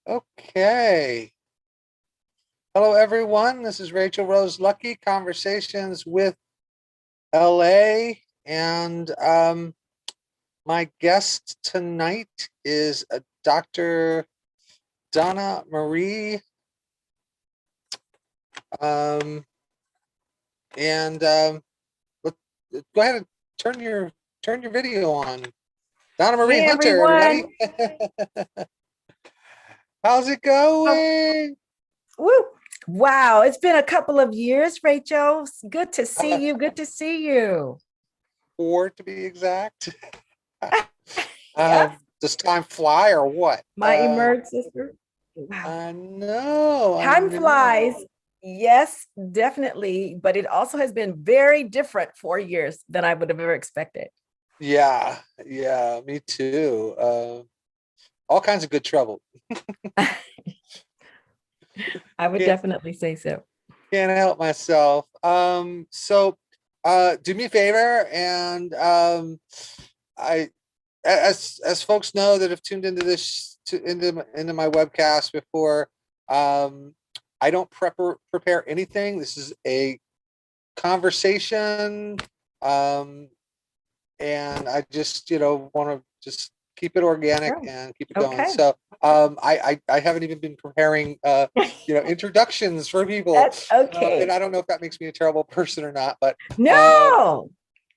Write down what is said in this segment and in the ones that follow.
Okay. Hello, everyone. This is Rachel Rose Lucky, Conversations with LA. And my guest tonight is Dr. Donna Marie. Um, and go ahead and turn your video on. Donna Marie Hey Hunter, everyone. everybody. How's it going? Woo. Wow, it's been a couple of years, Rachel. It's good to see you. Good to see you. 4 to be exact. Yes, Does time fly or what? my emerged sister. Wow. I know, I Time know. flies. Yes, definitely. But it also has been very different 4 years than I would have ever expected. Yeah, yeah, me too. All kinds of good trouble. I would Can't definitely say so. can't help myself. Do me a favor, and I, as folks know that have tuned into into my webcast before, I don't prepare anything. This is a conversation, and I just want to just keep it organic Oh, and keep it going. okay. So I haven't even been preparing introductions for people, That's and okay. I don't know if that makes me a terrible person or not, but No,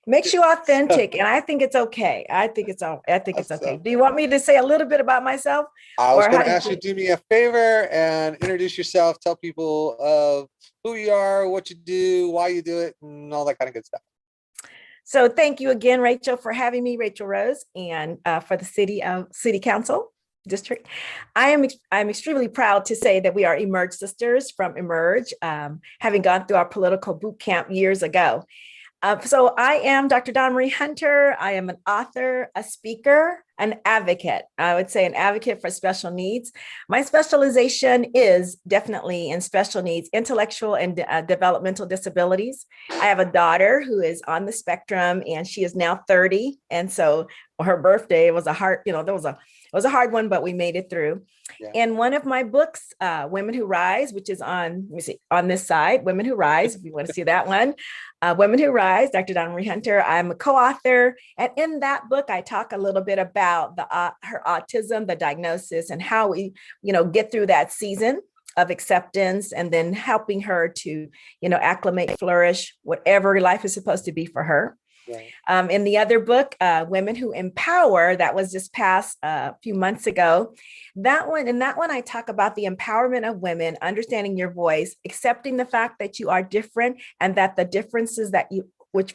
makes you so, authentic. And I think it's okay. I think it's okay. so Do you want me to say a little bit about myself? I was Or going how to did ask you you? to do me a favor and introduce yourself, tell people who you are, what you do, why you do it, and all that kind of good stuff. So thank you again, Rachel, for having me, Rachel Rose, and for the city council district. I'm extremely proud to say that we are Emerge Sisters from Emerge, having gone through our political boot camp years ago. So I am Dr. Donna Marie Hunter. I am an author, a speaker, an advocate. I would say an advocate for special needs. My specialization is definitely in special needs, intellectual and developmental disabilities. I have a daughter who is on the spectrum and she is now 30. And so her birthday was a hard, it was a hard one, but we made it through. Yeah. And one of my books, Women Who Rise, which is on, let me see, on this side, Women Who Rise, if you want to see that one. Women Who Rise, Dr. Donna Marie Hunter. I'm a co-author. And in that book, I talk a little bit about her autism, the diagnosis, and how we, get through that season of acceptance and then helping her to, acclimate, flourish, whatever life is supposed to be for her. Right. In the other book, Women Who Empower, that was just passed a few months ago. In that one, I talk about the empowerment of women, understanding your voice, accepting the fact that you are different and that the differences that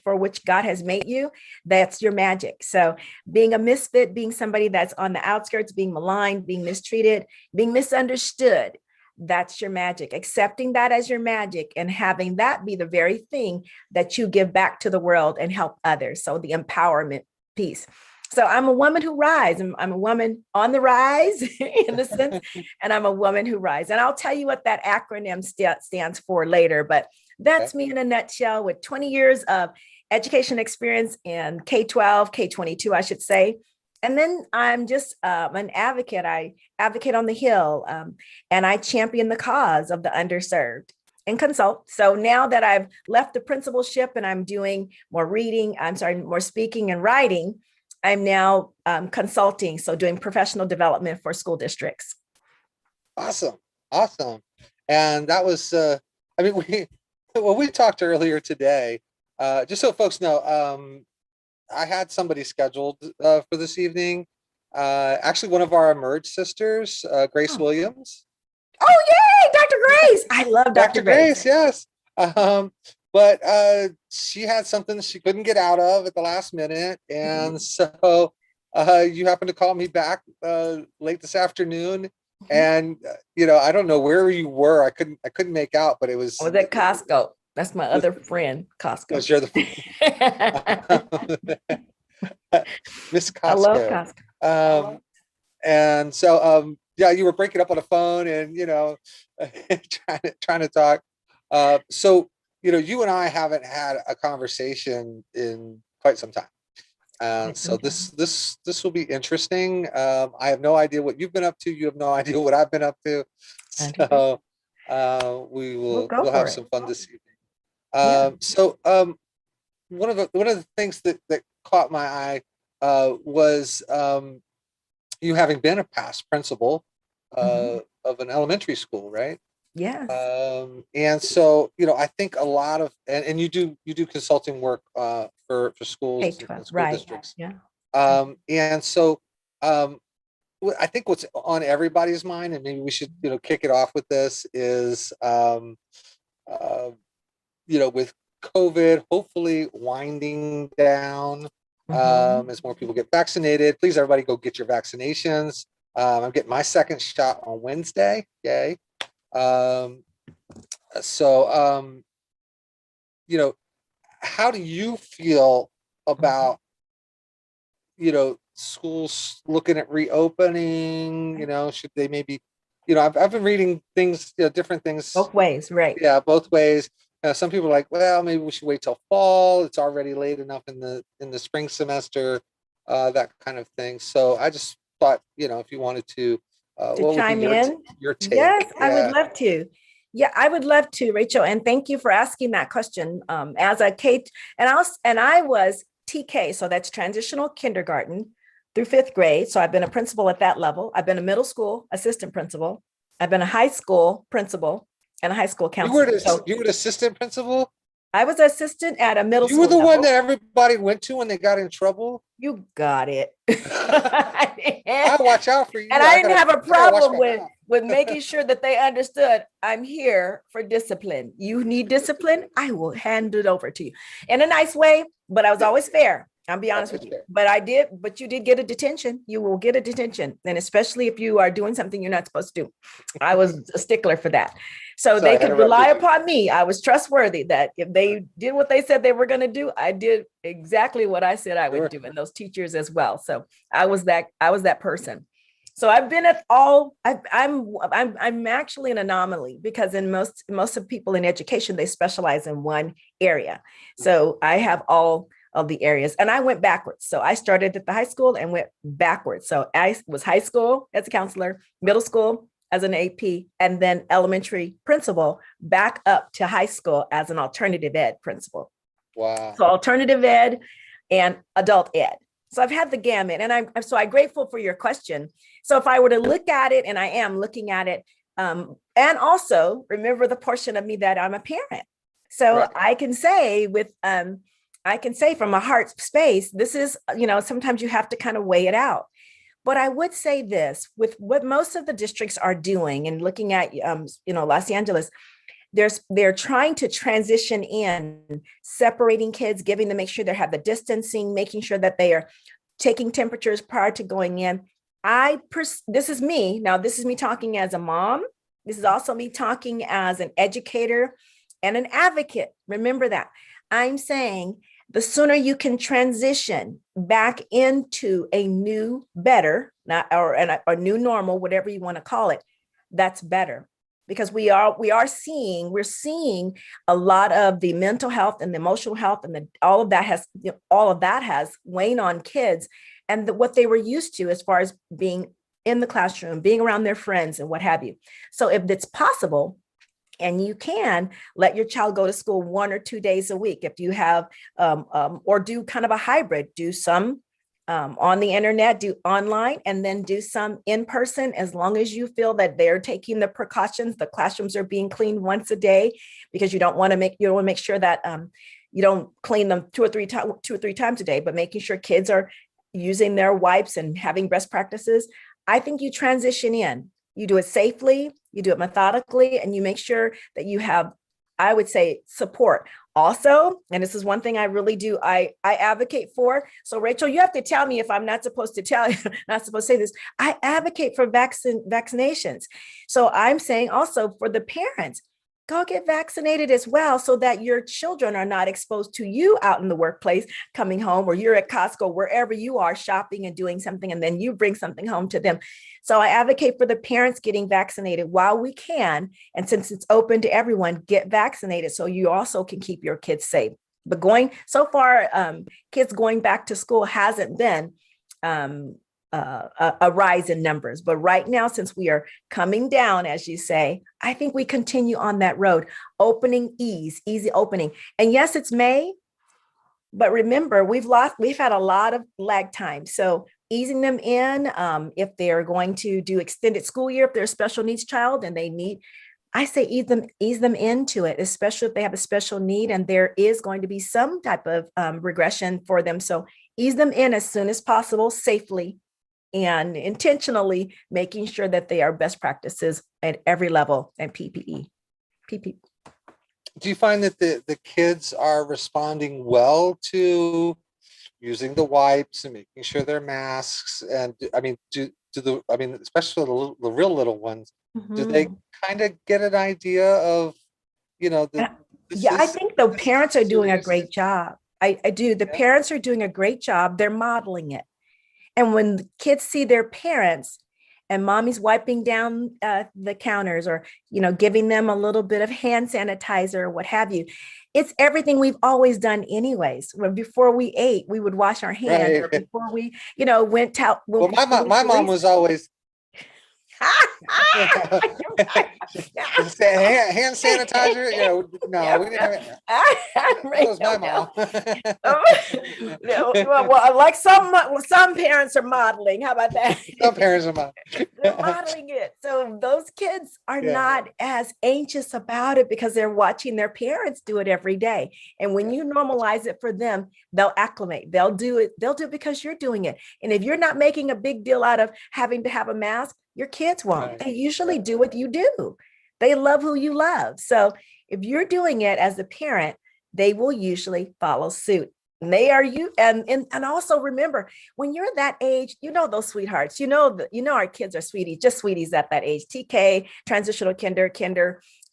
for which God has made you, that's your magic. So being a misfit, being somebody that's on the outskirts, being maligned, being mistreated, being misunderstood, that's your magic. Accepting that as your magic and having that be the very thing that you give back to the world and help others. So the empowerment piece. So I'm a woman who rise. I'm a woman on the rise in the sense, and I'm a woman who rise. And I'll tell you what that acronym stands for later, but that's me in a nutshell with 20 years of education experience in K-12, K-22, I should say. And then I'm just an advocate. I advocate on the Hill, and I champion the cause of the underserved and consult. So now that I've left the principalship and I'm doing more speaking and writing, I'm now consulting, so doing professional development for school districts. Awesome. And that was, we talked earlier today, just so folks know, I had somebody scheduled for this evening. Actually, one of our Emerge sisters, Grace Williams. Oh, yay, Dr. Grace. I love Dr. Grace, Grace. yes. But she had something she couldn't get out of at the last minute. And so you happened to call me back late this afternoon. And I don't know where you were. I couldn't make out, but it was. I was at Costco. That's my other friend, Costco. You're the Miss Costco. I love Costco. And so yeah, you were breaking up on the phone and trying to talk. So you and I haven't had a conversation in quite some time. And That's so amazing. this will be interesting. I have no idea what you've been up to. You have no idea what I've been up to. Okay. So We'll go we'll have for it. some fun this evening. Yeah. One of the things that caught my eye was you having been a past principal Mhm. of an elementary school, right? Yes. And so, I think a lot of, and you do consulting work for schools K-12. and school Right. districts. Yeah. And so um, I think what's on everybody's mind, and maybe we should, kick it off with this is, uh, with COVID hopefully winding down Mhm. as more people get vaccinated. Please, everybody, go get your vaccinations. I'm getting my second shot on Wednesday. Yay. Um, so, you know, how do you feel Mhm. about, schools looking at reopening? Should they maybe, I've been reading things, different things, Both ways. Right. yeah, both ways. Some people are like, well, maybe we should wait till fall. It's already late enough in the spring semester, that kind of thing. So I just thought, if you wanted to, To what would be chime in? your take? Yes, I would Yeah, love to. Yeah, I would love to, Rachel. And thank you for asking that question. As a K, and I was TK, so that's transitional kindergarten through fifth grade. So I've been a principal at that level. I've been a middle school assistant principal. I've been a high school principal and a high school counselor. So you were the assistant principal. I was an assistant at a middle You were school the one level. that everybody went to when they got in trouble. You got it. I watch out for And you. I didn't have a I gotta watch problem my with mouth. making sure that they understood I'm here for discipline. You need discipline, I will hand it over to you in a nice way, but I was Yeah, always fair. I'll be yeah, honest with it's you. fair. But you did get a detention. You will get a detention. And especially if you are doing something you're not supposed to do. I was a stickler for that. So they Sorry, I could rely interrupted you. upon me. I was trustworthy that if they did what they said they were going to do, I did exactly what I said I would Sure. do, and those teachers as well. So I was that person. So I've been at all. I'm actually an anomaly because in most of people in education they specialize in one area. So I have all of the areas, and I went backwards. So I started at the high school and went backwards. So I was high school as a counselor, middle school as an AP, and then elementary principal, back up to high school as an alternative ed principal. Wow. So alternative ed and adult ed. So I've had the gamut, and I'm grateful for your question. So if I were to look at it, and I am looking at it, and also remember the portion of me that I'm a parent. So Right. I can say from a heart space, this is, sometimes you have to kind of weigh it out. But I would say this with what most of the districts are doing and looking at, Los Angeles, they're trying to transition in, separating kids, giving them, make sure they have the distancing, making sure that they are taking temperatures prior to going in. This is me. Now, this is me talking as a mom. This is also me talking as an educator and an advocate. Remember that. I'm saying the sooner you can transition back into a new, better, not or a new normal, whatever you want to call it, that's better. Because we're seeing a lot of the mental health and the emotional health and all of that has waned on kids, and what they were used to as far as being in the classroom, being around their friends and what have you. So if it's possible, and you can let your child go to school 1 or 2 days a week, if you have, or do kind of a hybrid, do some on the internet, do online, and then do some in person, as long as you feel that they're taking the precautions. The classrooms are being cleaned once a day, because you don't want to make sure that you don't clean them 2 or 3 times a day, but making sure kids are using their wipes and having best practices. I think you transition in, you do it safely, you do it methodically, and you make sure that you have, I would say, support. Also, and this is one thing I really do, I advocate for. So Rachel, you have to tell me if I'm not supposed to tell you, not supposed to say this. I advocate for vaccinations. So I'm saying also for the parents, go get vaccinated as well, so that your children are not exposed to you out in the workplace, coming home, or you're at Costco, wherever you are shopping and doing something, and then you bring something home to them. So I advocate for the parents getting vaccinated while we can. And since it's open to everyone, get vaccinated so you also can keep your kids safe. But so far, kids going back to school hasn't been a rise in numbers. But right now, since we are coming down, as you say, I think we continue on that road, easy opening. And yes, it's May, but remember, we've had a lot of lag time. So easing them in, if they're going to do extended school year, if they're a special needs child and they need, I say ease them into it, especially if they have a special need and there is going to be some type of regression for them. So ease them in as soon as possible, safely and intentionally, making sure that they are best practices at every level and PPE. Do you find that the kids are responding well to using the wipes and making sure they're masks? And I mean, especially the real little ones, do they kind of get an idea of, I think the parents are doing a great job. I do. The parents are doing a great job. They're modeling it. And when the kids see their parents and mommy's wiping down the counters or, giving them a little bit of hand sanitizer or what have you, it's everything we've always done anyways. When before we ate, we would wash our hands, right. or before we, went out. Well, my mom was always hand sanitizer. No, we didn't have it. That was my mom. Well, like some parents are modeling. How about that? Some parents are modeling. They're modeling it. So those kids are not as anxious about it because they're watching their parents do it every day. And when you normalize it for them, they'll acclimate. They'll do it. They'll do it because you're doing it. And if you're not making a big deal out of having to have a mask, your kids won't. Right. They usually do what you do. They love who you love. So if you're doing it as a parent, they will usually follow suit. And they are you. And also remember, when you're that age, those sweethearts, our kids are sweeties, just sweeties at that age, TK, transitional kinder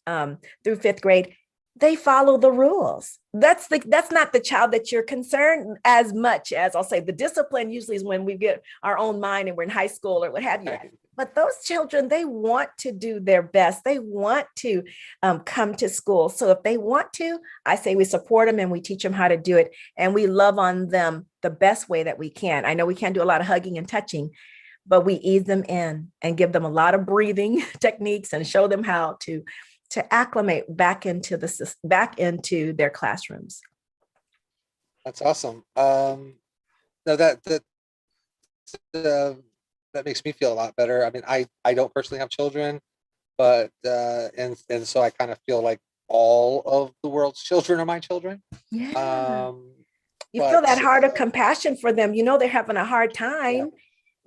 through 5th grade. They follow the rules. That's not the child that you're concerned as much as, I'll say, the discipline usually is when we get our own mind and we're in high school or what have you. But those children, they want to do their best. They want to come to school. So if they want to, I say we support them and we teach them how to do it. And we love on them the best way that we can. I know we can't do a lot of hugging and touching, but we ease them in and give them a lot of breathing techniques and show them how to acclimate back into their classrooms. That's awesome. No, that makes me feel a lot better. I mean, I don't personally have children, but and so I kind of feel like all of the world's children are my children. Yeah. You feel that heart of compassion for them. They're having a hard time.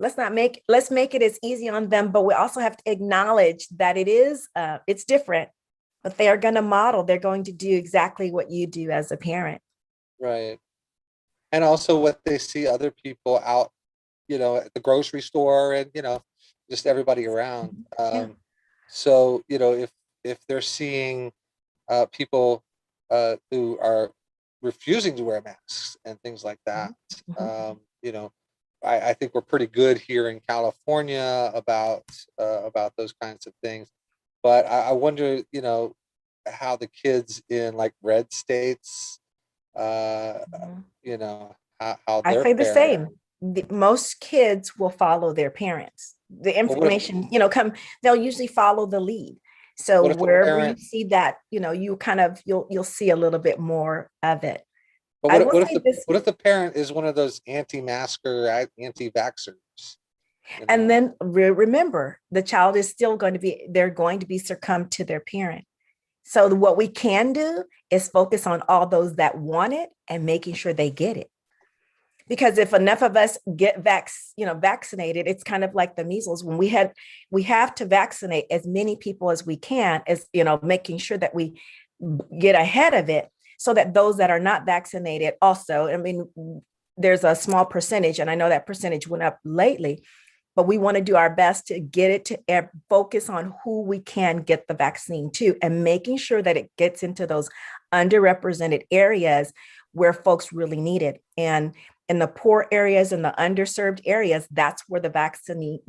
Yeah. Let's make it as easy on them, but we also have to acknowledge that it's different, but they are going to model. They're going to do exactly what you do as a parent. Right. And also what they see other people out, at the grocery store and, just everybody around. So, if they're seeing people who are refusing to wear masks and things like that, I think we're pretty good here in California about those kinds of things. But I wonder, how the kids in like red states, how I say the same. Most kids will follow their parents. The information, they'll usually follow the lead. So wherever you see that, you'll see a little bit more of it. But what if the parent is one of those anti-masker, anti-vaxxers? And then remember, the child is still they're going to be succumb to their parent. So what we can do is focus on all those that want it and making sure they get it. Because if enough of us get vaccinated, it's kind of like the measles. When we have to vaccinate as many people as we can, as making sure that we get ahead of it, so that those that are not vaccinated also, there's a small percentage, and I know that percentage went up lately, but we want to do our best to get it to focus on who we can get the vaccine to, and making sure that it gets into those underrepresented areas where folks really need it. And in the poor areas and the underserved areas, that's where the vaccines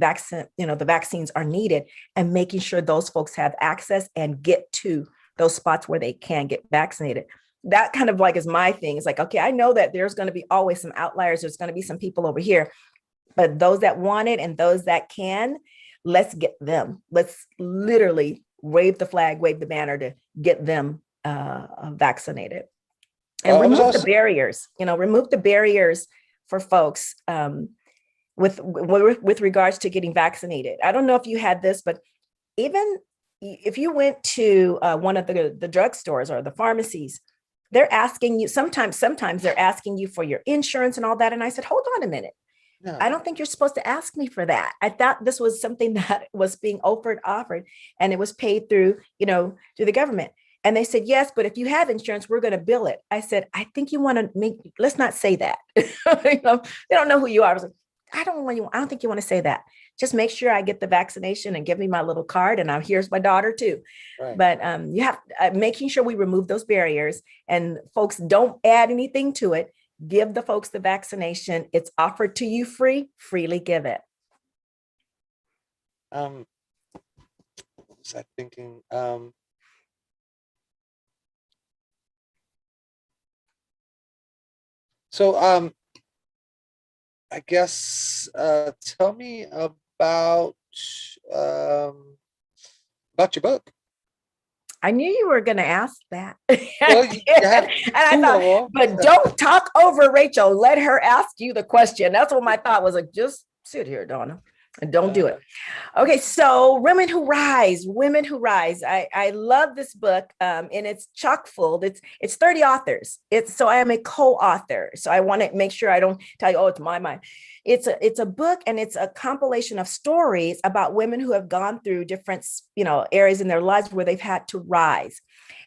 are needed, and making sure those folks have access and get to those spots where they can get vaccinated. that kind of like is my thing. It's like, okay, I know that there's going to be always some outliers. There's going to be some people over here, but those that want it and those that can, let's get them. Let's literally wave the flag, wave the banner to get them vaccinated, and I was remove the also, barriers. Remove the barriers for folks with regards to getting vaccinated. I don't know if you had this, but even if you went to one of the drugstores or the pharmacies, they're asking you sometimes they're asking you for your insurance and all that. And I said, hold on a minute. yeah, I don't think you're supposed to ask me for that. I thought this was something that was being offered, and it was paid through the government. And they said, yes, but if you have insurance, we're going to bill it. I said, I think you want to let's not say that. They don't know who you are. I was like, I don't think you want to say that. Just make sure I get the vaccination and give me my little card. And here's my daughter too. right. But you have making sure we remove those barriers, and folks don't add anything to it. Give the folks the vaccination. It's offered to you freely give it. What was I thinking? So, I guess, tell me um, about your book. I knew you were going to ask that. Well, And you have I two thought, of but them. don't talk over Rachel. Let her ask you the question. That's what my thought was, like, just sit here, Donna, and don't do it. Okay, so Women Who Rise. I love this book, and it's chock full. It's 30 authors. So I am a co-author. So I want to make sure I don't tell you, oh, it's my mind. It's a book, and it's a compilation of stories about women who have gone through different areas in their lives where they've had to rise.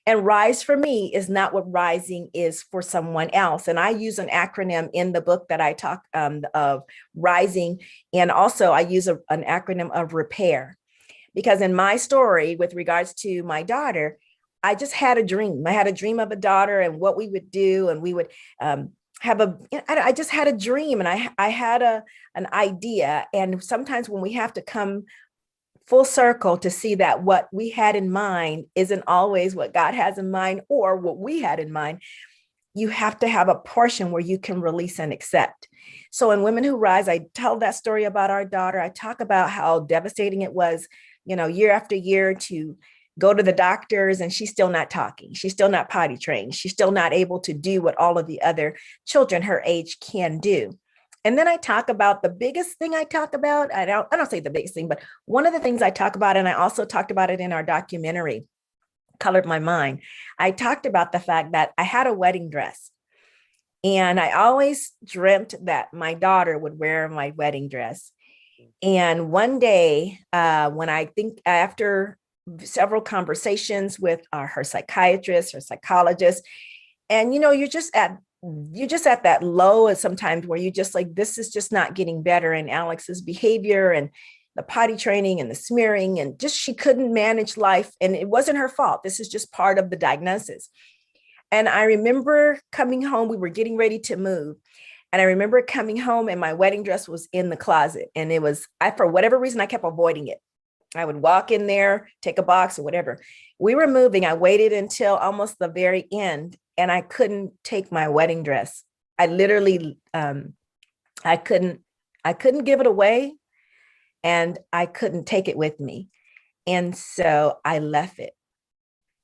And rise for me is not what rising is for someone else. And I use an acronym in the book that I talk of rising. And also I use an acronym of repair, because in my story with regards to my daughter, I just had a dream. I had a dream of a daughter and what we would do. And we would I just had a dream, and I had an idea. And sometimes when we have to come full circle to see that what we had in mind isn't always what God has in mind or what we had in mind, you have to have a portion where you can release and accept. So in Women Who Rise, I tell that story about our daughter. I talk about how devastating it was, year after year, to go to the doctors and she's still not talking. She's still not potty trained. She's still not able to do what all of the other children her age can do. And then I talk about the biggest thing I talk about. I don't say the biggest thing, but one of the things I talk about, and I also talked about it in our documentary, Colored My Mind. I talked about the fact that I had a wedding dress, and I always dreamt that my daughter would wear my wedding dress. And one day, when I think after several conversations with her psychiatrist, her psychologist, and you're just at that low sometimes where you just like, this is just not getting better. And Alex's behavior and the potty training and the smearing, and just she couldn't manage life. And it wasn't her fault. This is just part of the diagnosis. And I remember coming home, we were getting ready to move. And I remember coming home and my wedding dress was in the closet. And for whatever reason, I kept avoiding it. I would walk in there, take a box or whatever. We were moving. I waited until almost the very end, and I couldn't take my wedding dress. I literally, I couldn't give it away, and I couldn't take it with me. And so I left it.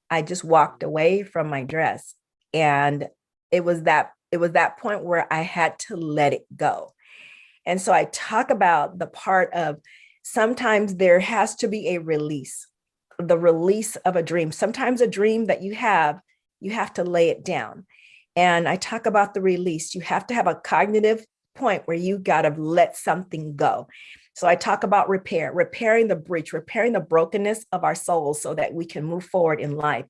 I just walked away from my dress. And it was that point where I had to let it go. And so I talk about the part of sometimes there has to be a release, the release of a dream. Sometimes a dream that you have to lay it down. And I talk about the release. You have to have a cognitive point where you got to let something go. So I talk about repairing the breach, repairing the brokenness of our souls so that we can move forward in life.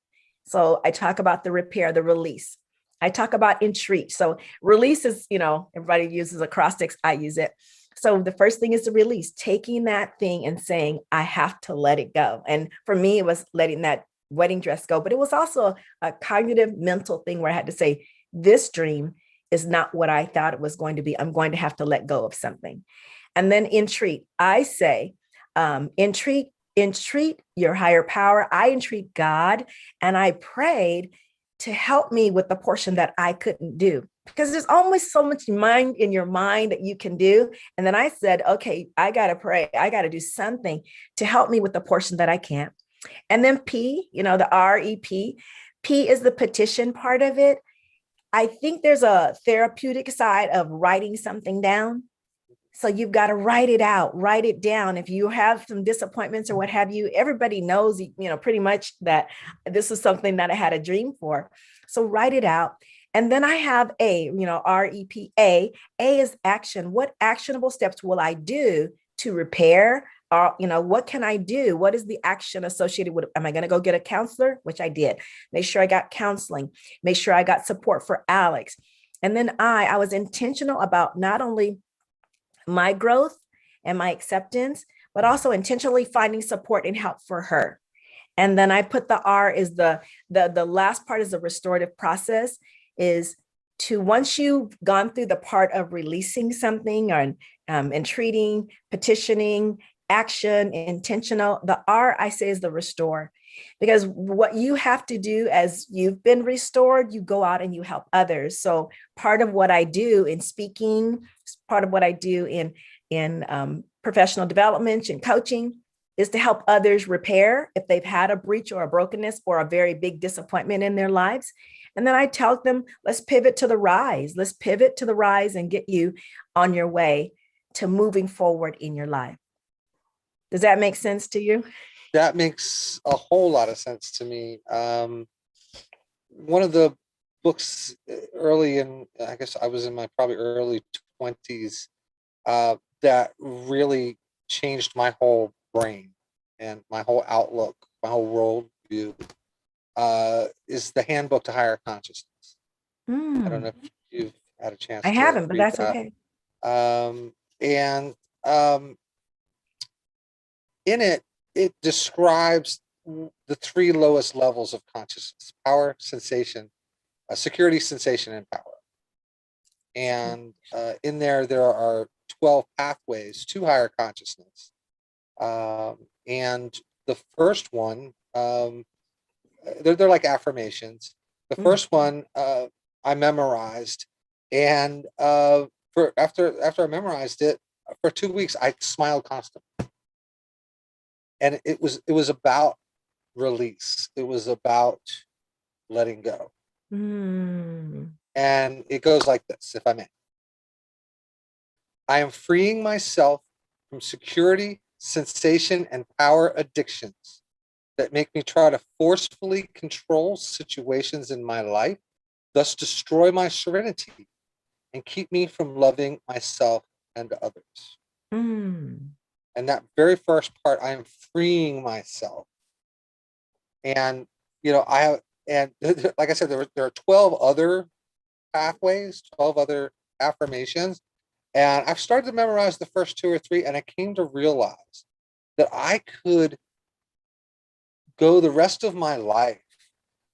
So I talk about the repair, the release. I talk about entreat. So release is, everybody uses acrostics. I use it. So the first thing is the release, taking that thing and saying, I have to let it go. And for me, it was letting that wedding dress go, but it was also a cognitive mental thing where I had to say, this dream is not what I thought it was going to be. I'm going to have to let go of something. And then entreat, I say, entreat your higher power. I entreat God, and I prayed to help me with the portion that I couldn't do. Because there's almost so much mind in your mind that you can do. And then I said, okay, I got to pray. I got to do something to help me with the portion that I can't. And then P, the REP. P is the petition part of it. I think there's a therapeutic side of writing something down. So you've got to write it out, write it down. If you have some disappointments or what have you, everybody knows, pretty much that this is something that I had a dream for. So write it out. And then I have A, REPA. A is action. What actionable steps will I do to repair? Or, what can I do? What is the action associated with? Am I going to go get a counselor? Which I did. Make sure I got counseling. Make sure I got support for Alex. And then I was intentional about not only my growth and my acceptance, but also intentionally finding support and help for her. And then I put the R is the last part is the restorative process, is to, once you've gone through the part of releasing something or entreating, petitioning, action, intentional, the R I say is the restore. Because what you have to do as you've been restored, you go out and you help others. So part of what I do in speaking, part of what I do in professional development and coaching is to help others repair if they've had a breach or a brokenness or a very big disappointment in their lives. And then I tell them, let's pivot to the rise. Let's pivot to the rise and get you on your way to moving forward in your life. Does that make sense to you? That makes a whole lot of sense to me. One of the books early in, I guess I was in my probably early 20s, that really changed my whole brain and my whole outlook, my whole world view, is the Handbook to Higher Consciousness. I don't know if you've had a chance I to haven't, but read that's that. okay. And in it, it describes the three lowest levels of consciousness: power, sensation, security, sensation, and power. And in there are 12 pathways to higher consciousness. And the first one, they're like affirmations. The first one I memorized, and after I memorized it, for 2 weeks I smiled constantly. And it was about release. It was about letting go. And it goes like this, if I may. I am freeing myself from security, sensation, and power addictions that make me try to forcefully control situations in my life, thus destroy my serenity and keep me from loving myself and others. And that very first part, I am freeing myself. And, I have, and like I said, there are 12 other pathways, 12 other affirmations. And I've started to memorize the first 2 or 3, and I came to realize that I could go the rest of my life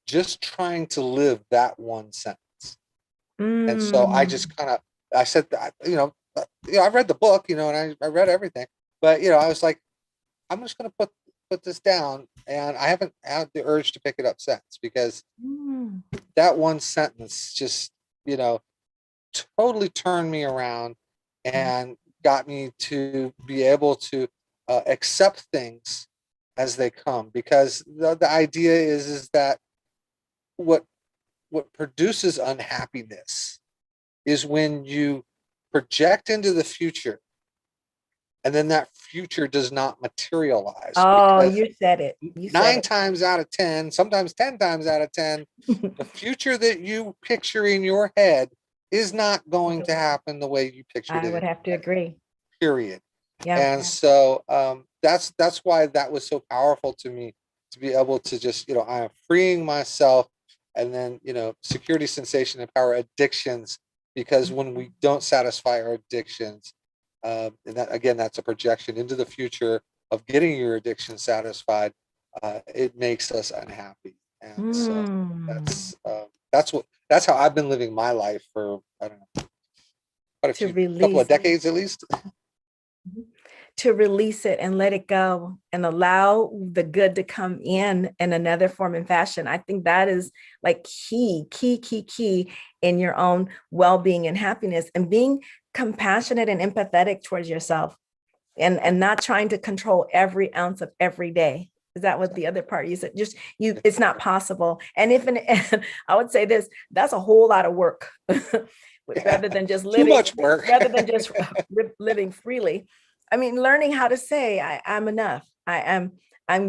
just trying to live that one sentence. And so I just I said that, I read the book, and I read everything, but, I was like, I'm just going to put this down, and I haven't had the urge to pick it up since, because that one sentence just, totally turned me around and got me to be able to accept things as they come. Because the idea is that what produces unhappiness is when you project into the future and then that future does not materialize. Oh, you said it. You said 9 it. times out of 10, sometimes 10 times out of 10, the future that you picture in your head is not going to happen the way you pictured it. I would have to agree. Period. Yeah. And so that's why that was so powerful to me, to be able to just, I am freeing myself. And then, security, sensation, and power addictions, because when we don't satisfy our addictions, and that, again, that's a projection into the future of getting your addiction satisfied, it makes us unhappy. And so that's how I've been living my life for, I don't know, quite a couple of decades at least. to release it and let it go and allow the good to come in another form and fashion. I think that is like key in your own well-being and happiness, and being compassionate and empathetic towards yourself, and not trying to control every ounce of every day. Is that what the other part you said? Just you, it's not possible. And and I would say this, that's a whole lot of work. Rather than just Too living, much work. rather than just living freely. I mean, learning how to say, I'm enough. I'm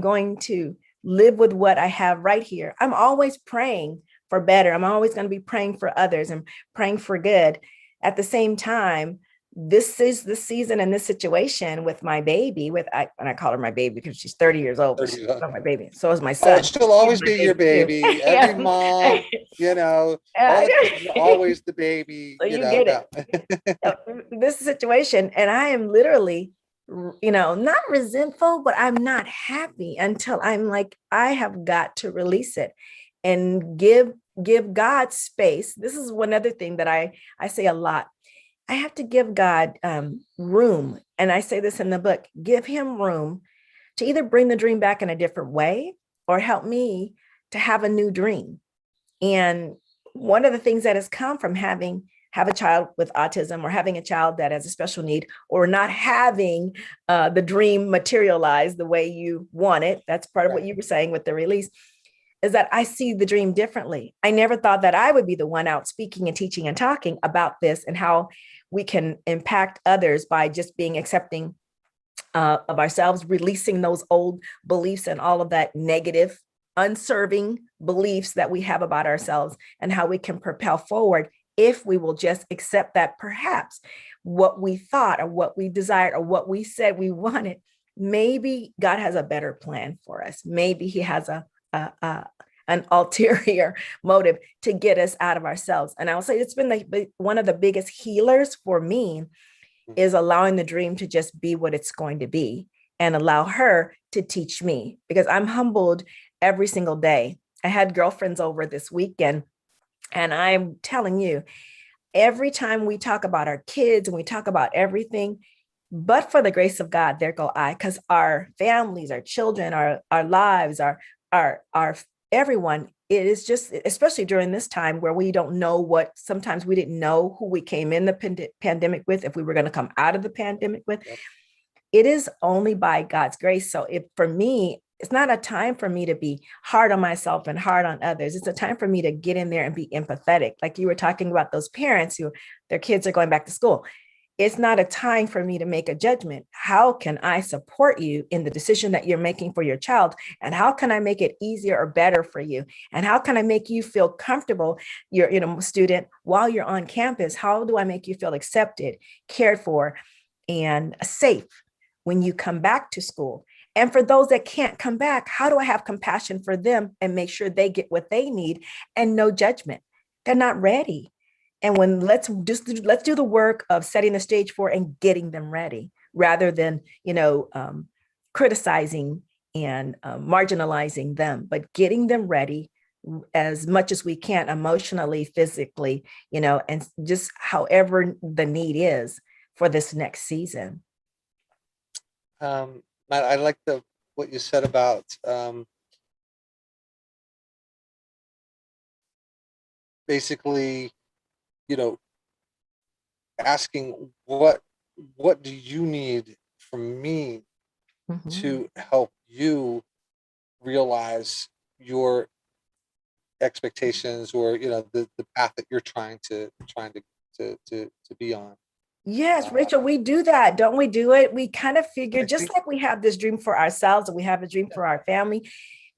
going to live with what I have right here. I'm always praying for better. I'm always going to be praying for others and praying for good. At the same time, this is the season and this situation with my baby, and I call her my baby because she's 30 years old, but she's not my baby. So is my son. Oh, she'll always be your baby. Every mom, all the kids are always the baby. So you get it. This situation, and I am literally, not resentful, but I'm not happy until I'm like, I have got to release it and give God space. This is one other thing that I say a lot. I have to give God room. And I say this in the book, give him room to either bring the dream back in a different way or help me to have a new dream. And one of the things that has come from have a child with autism, or having a child that has a special need, or not having the dream materialize the way you want it. That's part of what you were saying with the release, is that I see the dream differently. I never thought that I would be the one out speaking and teaching and talking about this and how we can impact others by just being accepting of ourselves, releasing those old beliefs and all of that negative, unserving beliefs that we have about ourselves, and how we can propel forward if we will just accept that perhaps what we thought or what we desired or what we said we wanted, maybe God has a better plan for us. Maybe he has an ulterior motive to get us out of ourselves. And I will say it's been one of the biggest healers for me is allowing the dream to just be what it's going to be and allow her to teach me, because I'm humbled every single day. I had girlfriends over this weekend, and I'm telling you, every time we talk about our kids and we talk about everything, but for the grace of God, there go I, because our families, our children, our lives, our everyone, it is just, especially during this time where we don't know sometimes we didn't know who we came in the pandemic with, if we were going to come out of the pandemic with. Yep. It is only by God's grace. So for me, it's not a time for me to be hard on myself and hard on others. It's a time for me to get in there and be empathetic. Like you were talking about those parents who their kids are going back to school. It's not a time for me to make a judgment. How can I support you in the decision that you're making for your child? And how can I make it easier or better for you? And how can I make you feel comfortable, you're student, while you're on campus? How do I make you feel accepted, cared for, and safe when you come back to school? And for those that can't come back, how do I have compassion for them and make sure they get what they need and no judgment? They're not ready. And let's do the work of setting the stage for and getting them ready, rather than, criticizing and marginalizing them, but getting them ready as much as we can, emotionally, physically, and just however the need is for this next season. Matt, I like what you said about basically, asking what do you need from me to help you realize your expectations, or the path that you're trying to be on. Yes, Rachel, we do that. Don't we do it? We kind of figure, just like we have this dream for ourselves and we have a dream for our family,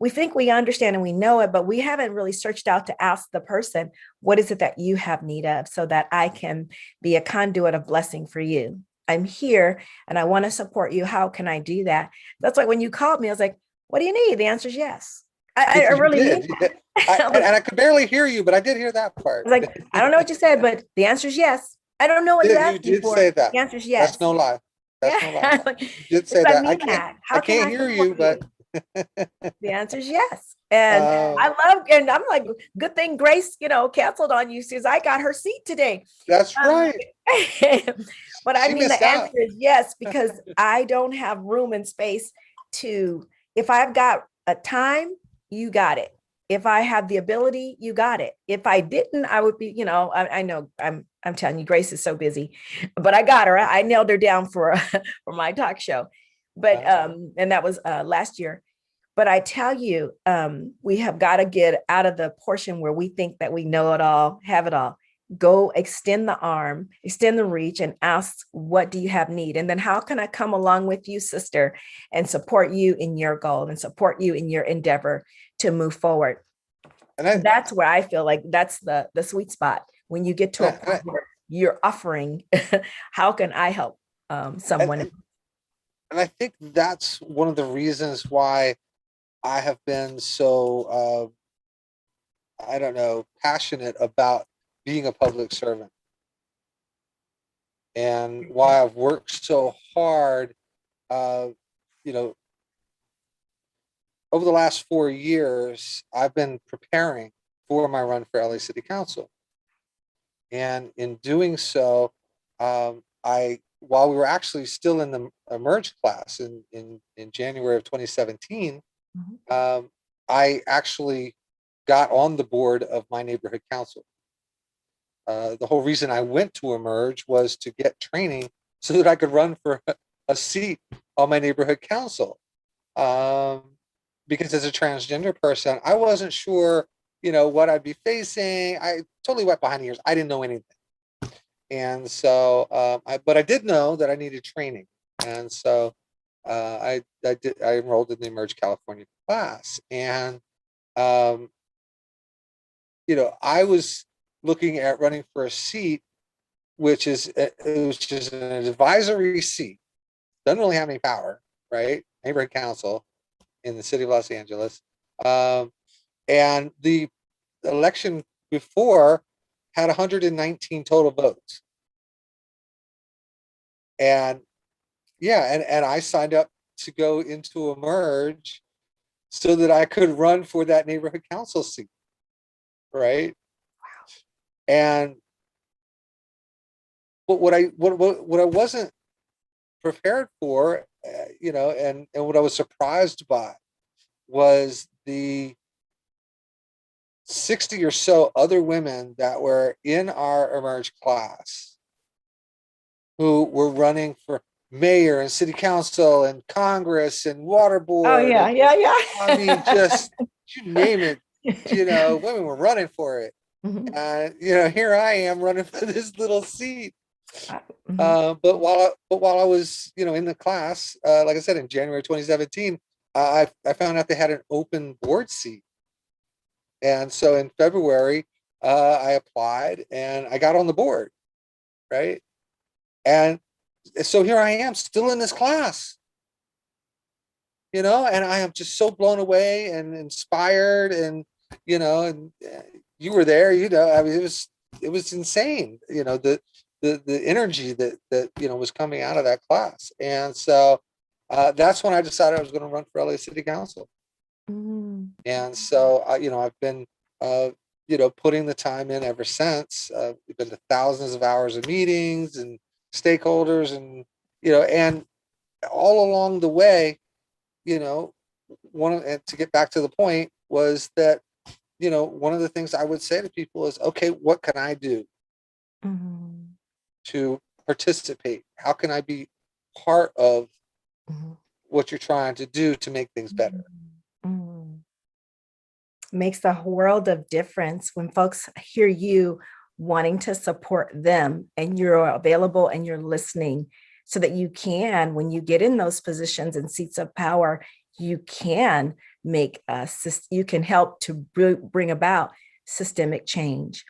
we think we understand and we know it, but we haven't really searched out to ask the person, what is it that you have need of, so that I can be a conduit of blessing for you? I'm here and I want to support you. How can I do that? That's why when you called me, I was like, what do you need? The answer is yes. I really did. And I could barely hear you, but I did hear that part. I was like, I don't know what you said, but the answer is yes. I don't know what you asked me for. Say that. The answer is yes. That's no lie. That's no lie. You did say that. I can't hear you, but The answer is yes. And I Oh, love, and I'm like, good thing Grace, canceled on you since I got her seat today. that's Um, right. but I She mean, missed the answer out. is yes, because I don't have room and space if I've got a time, you got it. If I have the ability, you got it. If I didn't, I would be, I know I'm telling you, Grace is so busy, but I got her. I nailed her down for for my talk show. But Uh, and that was last year. But I tell you, we have got to get out of the portion where we think that we know it all, have it all. Go extend the arm, extend the reach, and ask, what do you have need? And then how can I come along with you, sister, and support you in your goal and support you in your endeavor to move forward? and I, That's where I feel like that's the sweet spot when you get to and a I, and I, point where you're offering, how can I help and, someone? and and I think that's one of the reasons why I have been so, I don't know, passionate about being a public servant, and why I've worked so hard, uh, you know, over the last 4 years, I've been preparing for my run for LA City Council. And in doing so, while we were actually still in the Emerge class in January of 2017, Mhm. um, I actually got on the board of my neighborhood council. The whole reason I went to Emerge was to get training so that I could run for a seat on my neighborhood council. Um, because as a transgender person, I wasn't sure, what I'd be facing. I totally went behind the ears. I didn't know anything. And so, but I did know that I needed training. And so I enrolled in the Emerge California class. And, um, I was looking at running for a seat, which is an advisory seat. Doesn't really have any power, right? Neighborhood council in the city of Los Angeles. Um, and the election before had 119 total votes. And yeah, and I signed up to go into Emerge so that I could run for that neighborhood council seat, right? And but what I wasn't prepared for, and what I was surprised by was the 60 or so other women that were in our Emerge class who were running for mayor and city council and Congress and water Oh board. yeah, And yeah, I mean, yeah. just you name it, women were running for it. Mhm. And, here I am running for this little seat. Mhm. But while I was, in the class, like I said, in January 2017, I found out they had an open board seat. And so in February, I applied and I got on the board, right? And so here I am still in this class, and I am just so blown away and inspired, and you were there, I mean, it was insane, the energy that was coming out of that class. And so that's when I decided I was going to run for LA City Council. Mhm. And so I've been putting the time in ever since. We've been to thousands of hours of meetings and stakeholders, and all along the way, you know, and to get back to the point was that, one of the things I would say to people is, okay, what can I do Mhm. to participate? How can I be part of Mhm. what you're trying to do to make things better? Mhm. Makes a world of difference when folks hear you wanting to support them and you're available and you're listening so that you can, when you get in those positions and seats of power, you can you can help to bring about systemic change.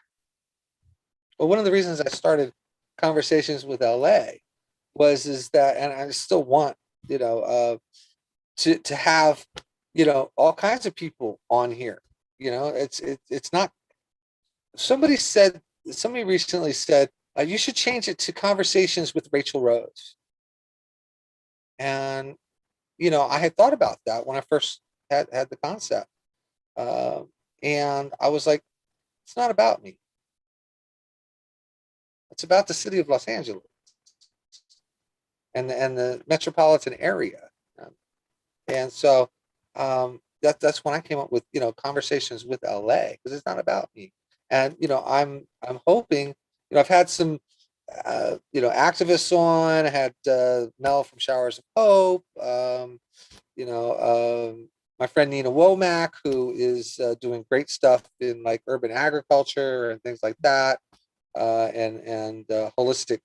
Well, one of the reasons I started conversations with LA was is that, and I still want, you know, to have, all kinds of people on here. It's not. Somebody recently said, you should change it to conversations with Rachel Rose. And I had thought about that when I first had the concept. And I was like, it's not about me. It's about the city of Los Angeles and the metropolitan area. And so that's when I came up with, conversations with LA, because it's not about me. And I'm hoping, I've had some activists on. I had Mel from Showers of Hope, you know, my friend Nina Womack, who is doing great stuff in like urban agriculture and things like that, and holistic,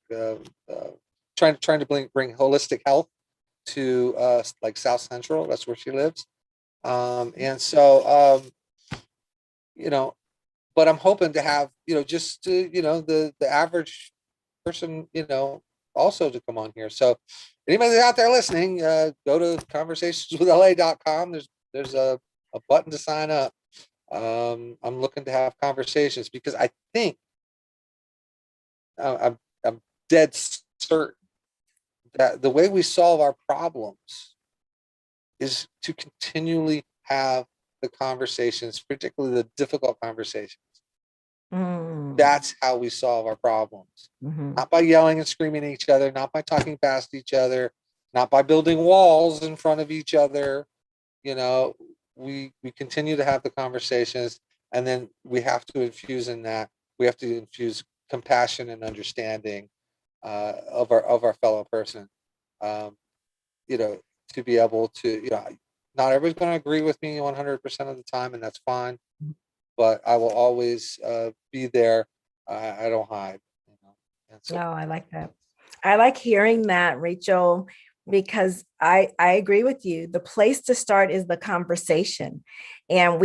trying to bring holistic health to like South Central. That's where she lives. And so, you know, but I'm hoping to have, just the average person, also to come on here. So anybody out there listening, go to conversationswithla.com. There's a button to sign up. I'm looking to have conversations because I think I'm dead certain that the way we solve our problems is to continually have the conversations, particularly the difficult conversations. That's how we solve our problems. Not by yelling and screaming at each other, not by talking past each other, not by building walls in front of each other. We continue to have the conversations, and then we have to infuse in that. We have to infuse compassion and understanding of our fellow person. To be able to, not everybody's going to agree with me 100% of the time, and that's fine. But I will always be there. I don't hide. And so, Oh, I like that. I like hearing that, Rachel, because I agree with you. The place to start is the conversation, and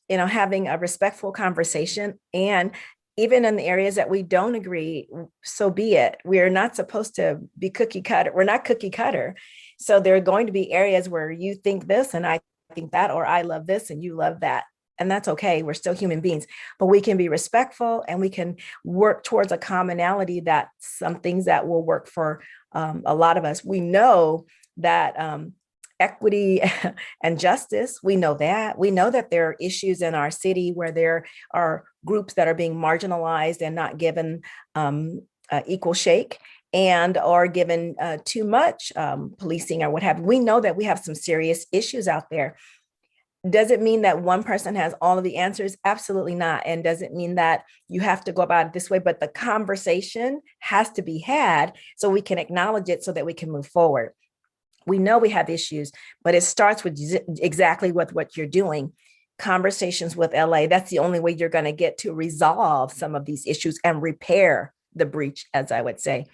having a respectful conversation. And even in the areas that we don't agree, so be it. We're not supposed to be cookie cutter. We're not cookie cutter. So there are going to be areas where you think this and I think that, or I love this and you love that. And that's okay. We're still human beings, but we can be respectful and we can work towards a commonality, that some things that will work for a lot of us. We know that equity and justice, we know that there are issues in our city where there are groups that are being marginalized and not given equal shake, and are given too much policing or what have you. We know that we have some serious issues out there. Does it mean that one person has all of the answers? Absolutely not. And does it mean that you have to go about it this way? But the conversation has to be had so we can acknowledge it so that we can move forward. We know we have issues, but it starts with exactly with what you're doing. Conversations with LA. That's the only way you're going to get to resolve some of these issues and repair the breach, as I would say.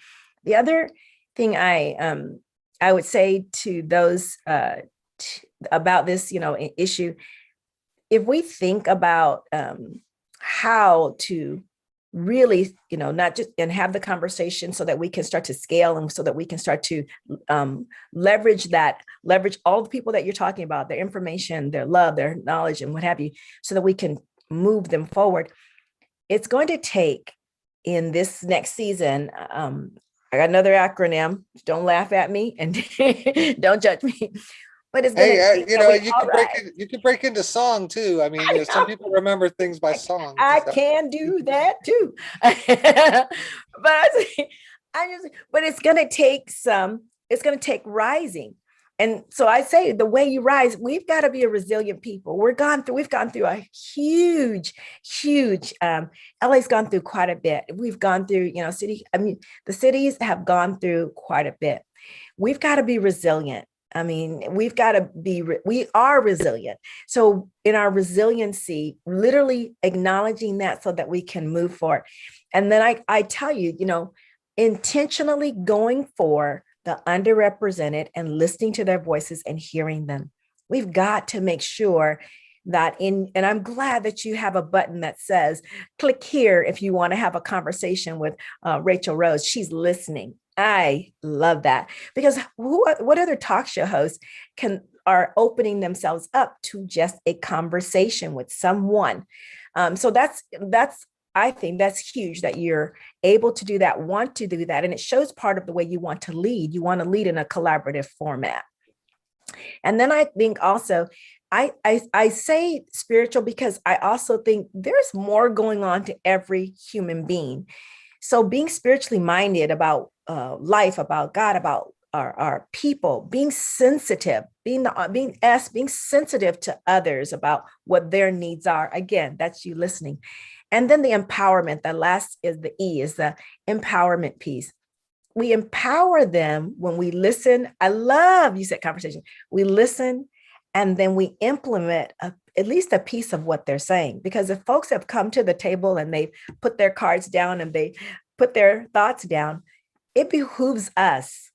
The other thing I would say to those about this, issue, if we think about how to really, not just and have the conversation so that we can start to scale and so that we can start to leverage all the people that you're talking about, their information, their love, their knowledge, and what have you, so that we can move them forward. It's going to take, in this next season, I got another acronym. Don't laugh at me and don't judge me. But it's hey, you can break into song too. I mean, some people remember things by song. I can do that too. But it's going to take it's going to take rising. And so I say, the way you rise, we've got to be a resilient people. We've gone through a huge, LA's gone through quite a bit. We've gone through, the cities have gone through quite a bit. We've got to be resilient. We are resilient. So in our resiliency, literally acknowledging that so that we can move forward. And then I tell you, intentionally going for the underrepresented and listening to their voices and hearing them. We've got to make sure that and I'm glad that you have a button that says, click here if you want to have a conversation with Rachel Rose. She's listening. I love that, because what other talk show hosts are opening themselves up to just a conversation with someone? So that's I think that's huge that you're able to do that, want to do that. And it shows part of the way you want to lead. You want to lead in a collaborative format. And then I think also, I say spiritual because I also think there's more going on to every human being. So being spiritually minded about life, about God, about our people, being sensitive, being sensitive to others about what their needs are. Again, that's you listening. And then the empowerment, the last is the E, is the empowerment piece. We empower them when we listen. I love, you said conversation. We listen and then we implement at least a piece of what they're saying. Because if folks have come to the table and they've put their cards down and they put their thoughts down, it behooves us,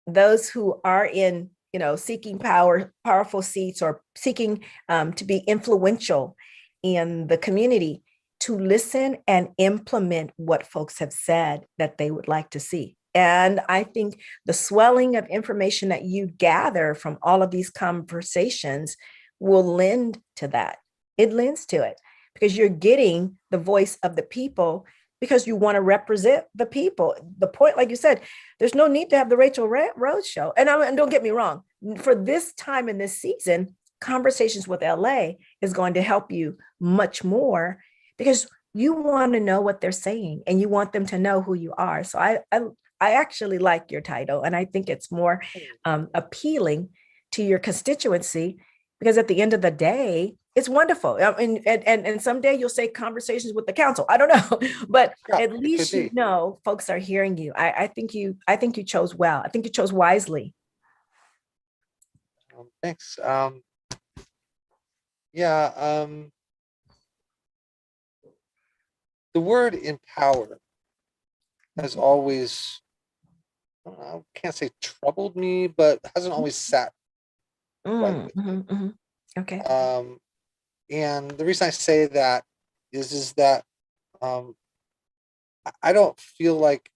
those who are in, seeking powerful seats or seeking to be influential in the community, to listen and implement what folks have said that they would like to see. And I think the swelling of information that you gather from all of these conversations will lend to that. It lends to it because you're getting the voice of the people because you want to represent the people. The point, like you said, there's no need to have the Rachel Rose show. And don't get me wrong, for this time in this season, Conversations with LA is going to help you much more because you want to know what they're saying and you want them to know who you are. So I actually like your title, and I think it's more appealing to your constituency because at the end of the day, it's wonderful. I mean, and someday you'll say Conversations with the council. I don't know, but Yeah, at least you know folks are hearing you. I think you chose well. I think you chose wisely. Thanks. Yeah. The word empower has always, I can't say troubled me, but hasn't always sat right with me. Okay. And the reason I say that is that I don't feel like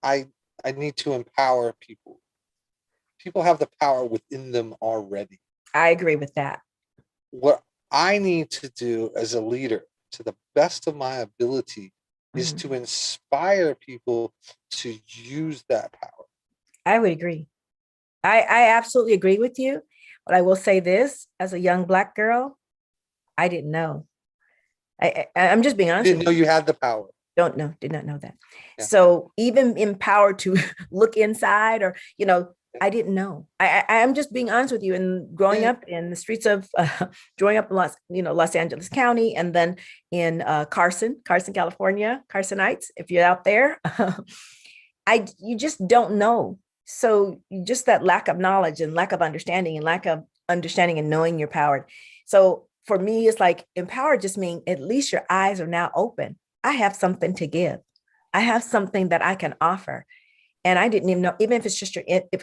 I need to empower people. People have the power within them already. I agree with that. What I need to do as a leader, to the best of my ability, is to inspire people to use that power. I would agree. I absolutely agree with you. But I will say this, as a young Black girl, I didn't know. I'm just being honest. Didn't know you had the power. Did not know that. Yeah. So even empowered to look inside or, I didn't know. I'm just being honest with you. And growing up in the streets of, growing up in Los Angeles County, and then in Carson, California, Carsonites, if you're out there, you just don't know. So just that lack of knowledge and lack of understanding and knowing you're powered. So for me, it's like empowered just means at least your eyes are now open. I have something to give. I have something that I can offer. And I didn't even know, even if it's just your intellect,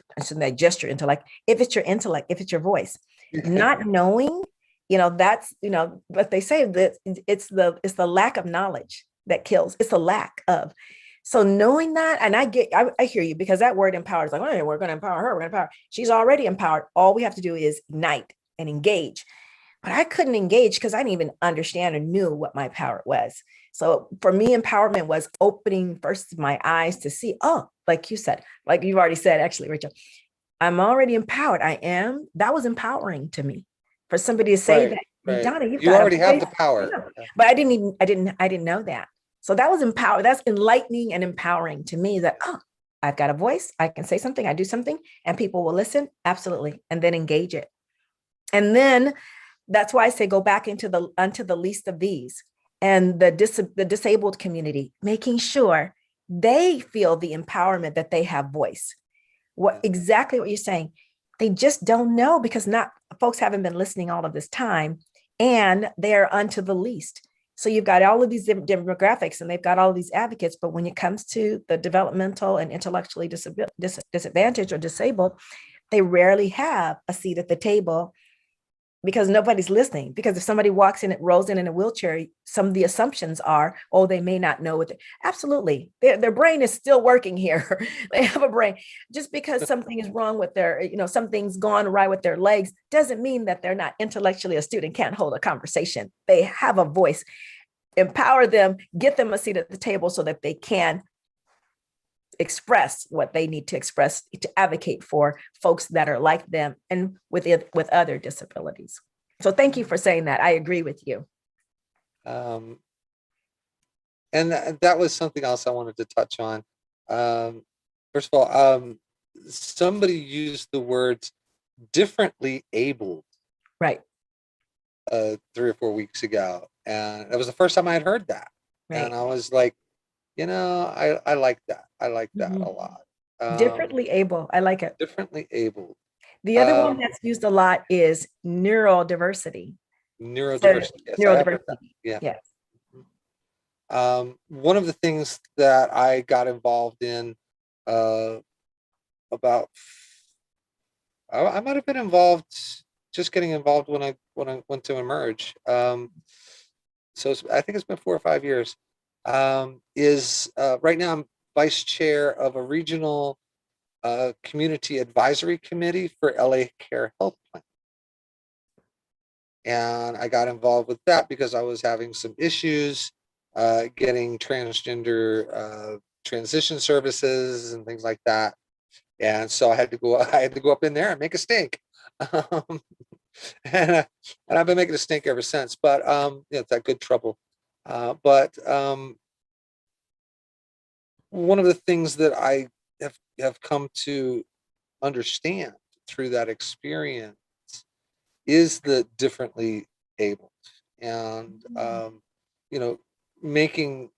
if it's your intellect, if it's your voice, not knowing, that's, what they say, that it's the lack of knowledge that kills. It's the lack of. So knowing that, and I hear you, because that word empower is like, oh, we're going to empower her. We're going to empower. She's already empowered. All we have to do is ignite and engage. But I couldn't engage because I didn't even understand or knew what my power was. So for me, empowerment was opening first my eyes to see, oh, like you said, like you've already said, actually, Rachel, I'm already empowered. I am. That was empowering to me. For somebody to say that, right. Donna, you already have the power. Yeah. But I didn't know that. So that was empowered. That's enlightening and empowering to me that, oh, I've got a voice. I can say something. I do something and people will listen. Absolutely. And then engage it. And then that's why I say go back unto the least of these and the disabled community, making sure they feel the empowerment that they have voice. Exactly what you're saying. They just don't know because folks haven't been listening all of this time, and they're unto the least. So you've got all of these different demographics and they've got all of these advocates, but when it comes to the developmental and intellectually disadvantaged or disabled, they rarely have a seat at the table because nobody's listening. Because if somebody rolls in a wheelchair, some of the assumptions are, oh, they may not know what. Absolutely, their brain is still working here. They have a brain. Just because something is wrong with something's gone awry with their legs doesn't mean that they're not intellectually astute and can't hold a conversation. They have a voice. Empower them, get them a seat at the table so that they can express what they need to express to advocate for folks that are like them and with other disabilities. So thank you for saying that. I agree with you. Um, and that was something else I wanted to touch on. First of all, somebody used the words differently abled Right. 3 or 4 weeks ago, and that was the first time I had heard that, and Right. I was like, I like that. I like that a Mhm. lot. Um, Differently able. I like it. differently abled. The other one Um, that's used a lot is neurodiversity. So neurodiversity. Yes, I have heard that. neurodiversity. Yeah. Yes. One of the things that I got involved in uh, about, I might have been involved, just getting involved when I went to emerge. So I think it's been 4 or 5 years. Is right now I'm vice chair of a regional community advisory committee for LA Care Health Plan. And I got involved with that because I was having some issues getting transgender transition services and things like that. And so I had to go. I had to go up in there and make a stink, um, and I've been making a stink ever since. But it's that good trouble. But one of the things that I have come to understand through that experience is the differently abled, and you know making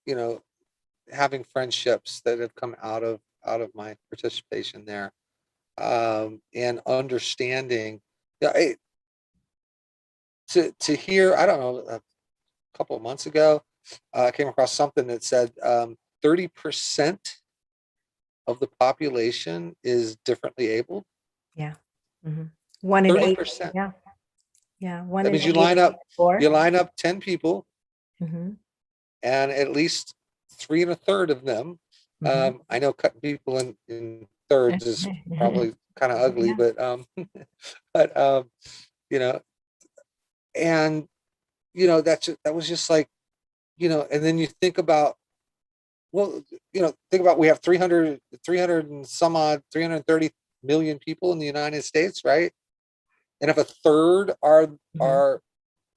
having friendships that have come out of my participation there, and understanding, yeah, to hear, I don't know, a couple of months ago I came across something that said 30% of the population is differently abled. Yeah. Mhm. One in eight. 30%. Yeah. Yeah. One That in means you eight. line up you Four. line up 10 people, Mm-hmm. and at least three and a third of them. Mm-hmm. I know cutting people in thirds is probably kind of ugly, Yeah. but but you know, and that was just like, and then you think about, well, think about, we have 300 and some odd 330 million people in the United States, right? And if a third Mhm. are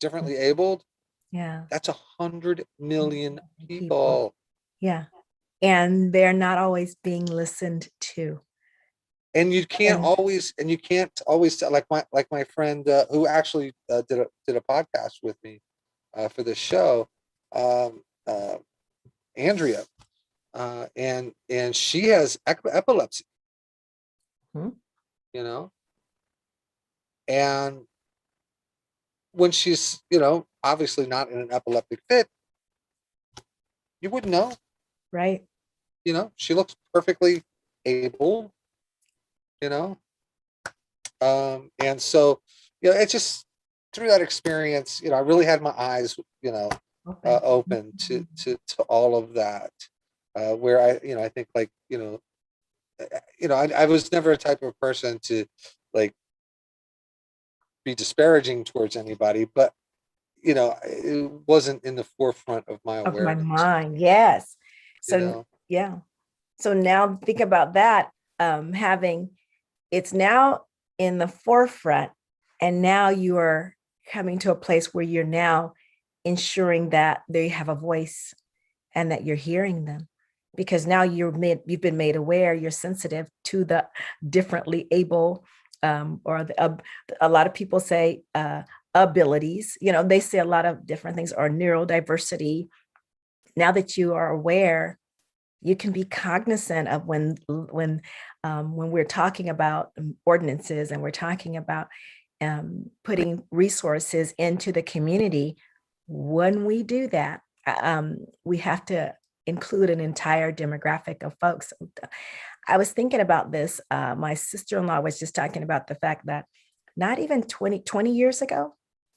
differently abled, Yeah. that's 100 million People. people. Yeah. And they're not always being listened to. And And you can't always tell, like my friend who actually did a podcast with me for this show, um, uh, Andrea, and she has epilepsy, Mhm. you know, and when she's obviously not in an epileptic fit, you wouldn't know. Right. She looks perfectly able, you know, and so it's just through that experience, I really had my eyes, Open. open to all of that, where I think, like, I was never a type of person to, like, be disparaging towards anybody, but it wasn't in the forefront of my Of my awareness. mind. Yes. you So know yeah. So now think about that. Having it's now in the forefront, and now you are coming to a place where you're now ensuring that they have a voice and that you're hearing them, because now you've been made aware, you're sensitive to the differently able, or a lot of people say abilities, they say a lot of different things, or neurodiversity. Now that you are aware, you can be cognizant of when we're talking about ordinances, and we're talking about putting resources into the community. When we do that, we have to include an entire demographic of folks. I was thinking about this. My sister-in-law was just talking about the fact that not even 20 years ago,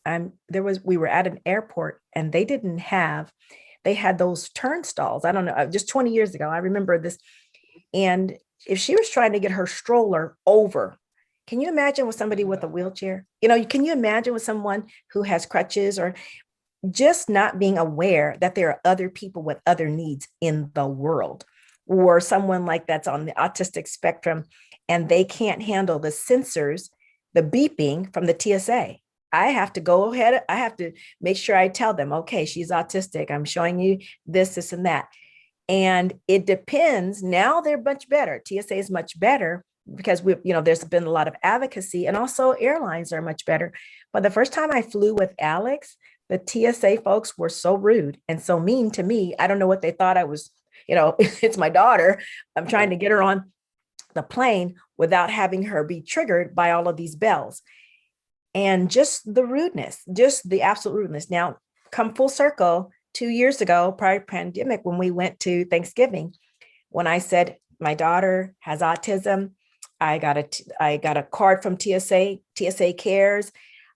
we were at an airport, and they had those turnstiles. I don't know, just 20 years ago. I remember this. And if she was trying to get her stroller over, can you imagine with somebody with a wheelchair? Can you imagine with someone who has crutches, or just not being aware that there are other people with other needs in the world, or someone like that's on the autistic spectrum, and they can't handle the sensors, the beeping from the TSA. I have to go ahead. I have to make sure I tell them, okay, she's autistic. I'm showing you this, and that. And it depends. Now they're much better. TSA is much better because there's been a lot of advocacy, and also airlines are much better. But the first time I flew with Alex, the TSA folks were so rude and so mean to me. I don't know what they thought I was, it's my daughter. I'm trying to get her on the plane without having her be triggered by all of these bells. And just the rudeness, just the absolute rudeness. Now, come full circle, 2 years ago, prior to pandemic, when we went to Thanksgiving, when I said my daughter has autism, I got a card from TSA Cares.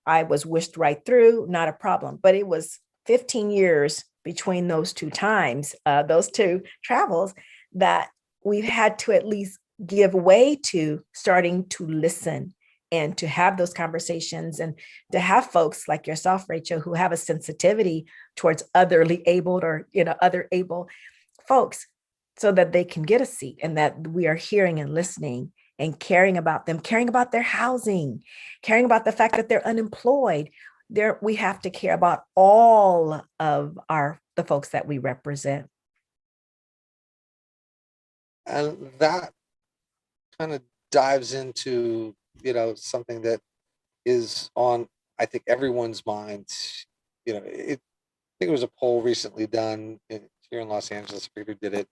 I was wished right through, not a problem. But it was 15 years between those two times, those two travels, that we've had to at least give way to starting to listen and to have those conversations, and to have folks like yourself, Rachel, who have a sensitivity towards otherly abled or other able folks, so that they can get a seat, and that we are hearing and listening and caring about them, caring about their housing, caring about the fact that they're unemployed. We have to care about all of the folks that we represent. And that kind of dives into, something that is on, I think, everyone's minds. I think it was a poll recently done here in Los Angeles. I forget who did it,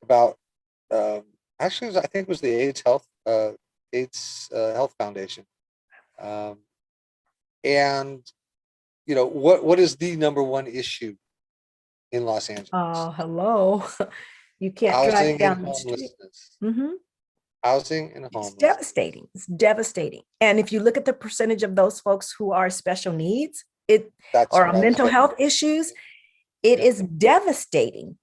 about, actually, I think it was the AIDS Health Foundation. And, what is the number one issue in Los Angeles? Oh, hello. You can't drive Housing and down the street. homelessness. Mm-hmm. Housing and It's homelessness. devastating. It's devastating. And if you look at the percentage of those folks who are special needs, That's or what I was mental getting health at. issues, it Yeah. is devastating.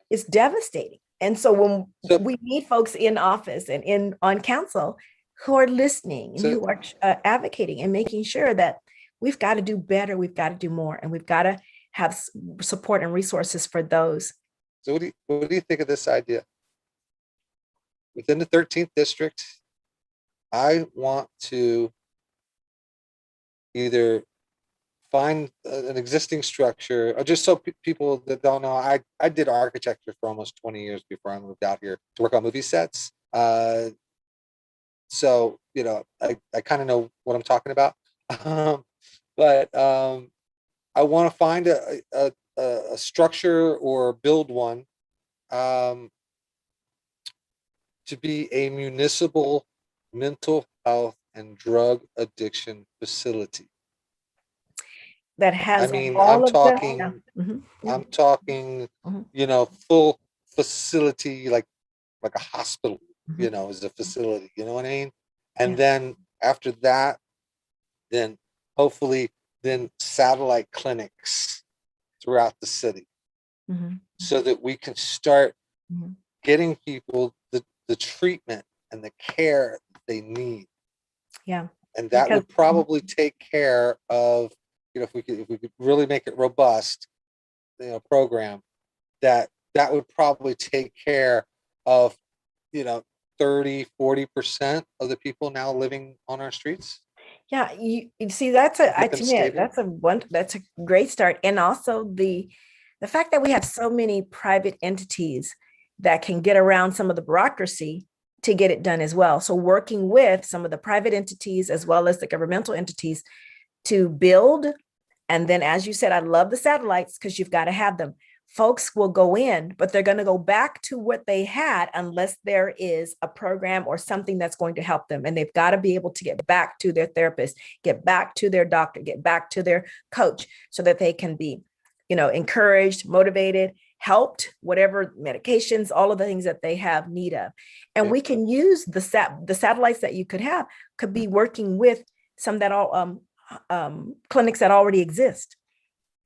It's devastating. And so when So, we need folks in office and on council who are listening and so, who are advocating and making sure that we've got to do better, we've got to do more, and we've got to have support and resources for those. so what do you think of this idea? Within the 13th district, I want to either find an existing structure, or just so people that don't know, I did architecture for almost 20 years before I moved out here to work on movie sets. So, I kind of know what I'm talking about. But I want to find a structure or build one, to be a municipal mental health and drug addiction facility. That I has mean, all of the, yeah. Mhm. I'm talking, Mhm. full facility, like a hospital, Mhm. is a facility, you know what I mean? And Yeah. then after that, then hopefully then satellite clinics throughout the city, Mhm. so that we can start Mhm. getting people the treatment and the care they need. Yeah. And that Because would probably take care of, if we could really make it robust, program, that would probably take care of, you know 30-40% of the people now living on our streets yeah, you see, to within the me, state. that's a great start. And also the fact that we have so many private entities that can get around some of the bureaucracy to get it done as well. So working with some of the private entities as well as the governmental entities to build. And then, as you said, I love the satellites because you've got to have them. Folks will go in, but they're going to go back to what they had unless there is a program or something that's going to help them. And they've got to be able to get back to their therapist, get back to their doctor, get back to their coach, so that they can be, encouraged, motivated, helped, whatever medications, all of the things that they have need of. And Yeah. we can use the satellites that you could be working with some that all clinics that already exist.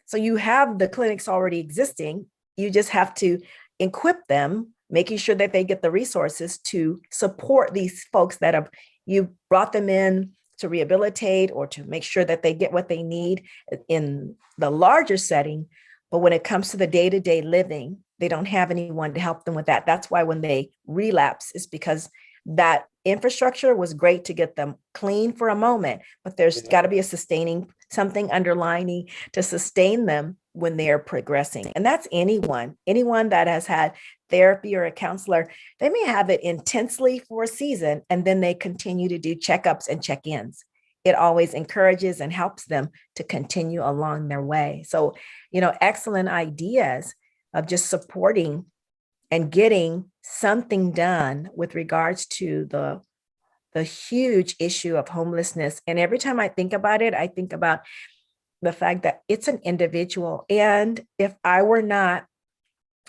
So you have the clinics already existing. You just have to equip them, making sure that they get the resources to support these folks that have you brought them in to rehabilitate or to make sure that they get what they need in the larger setting. But when it comes to the day-to-day living, they don't have anyone to help them with that. That's why when they relapse, it's because That infrastructure was great to get them clean for a moment, but there's Yeah. got to be a sustaining, something underlining to sustain them when they're progressing. And that's anyone that has had therapy or a counselor. They may have it intensely for a season and then they continue to do checkups and check-ins. It always encourages and helps them to continue along their way. So, excellent ideas of just supporting and getting something done with regards to the huge issue of homelessness. And every time I think about it, I think about the fact that it's an individual. And if I were not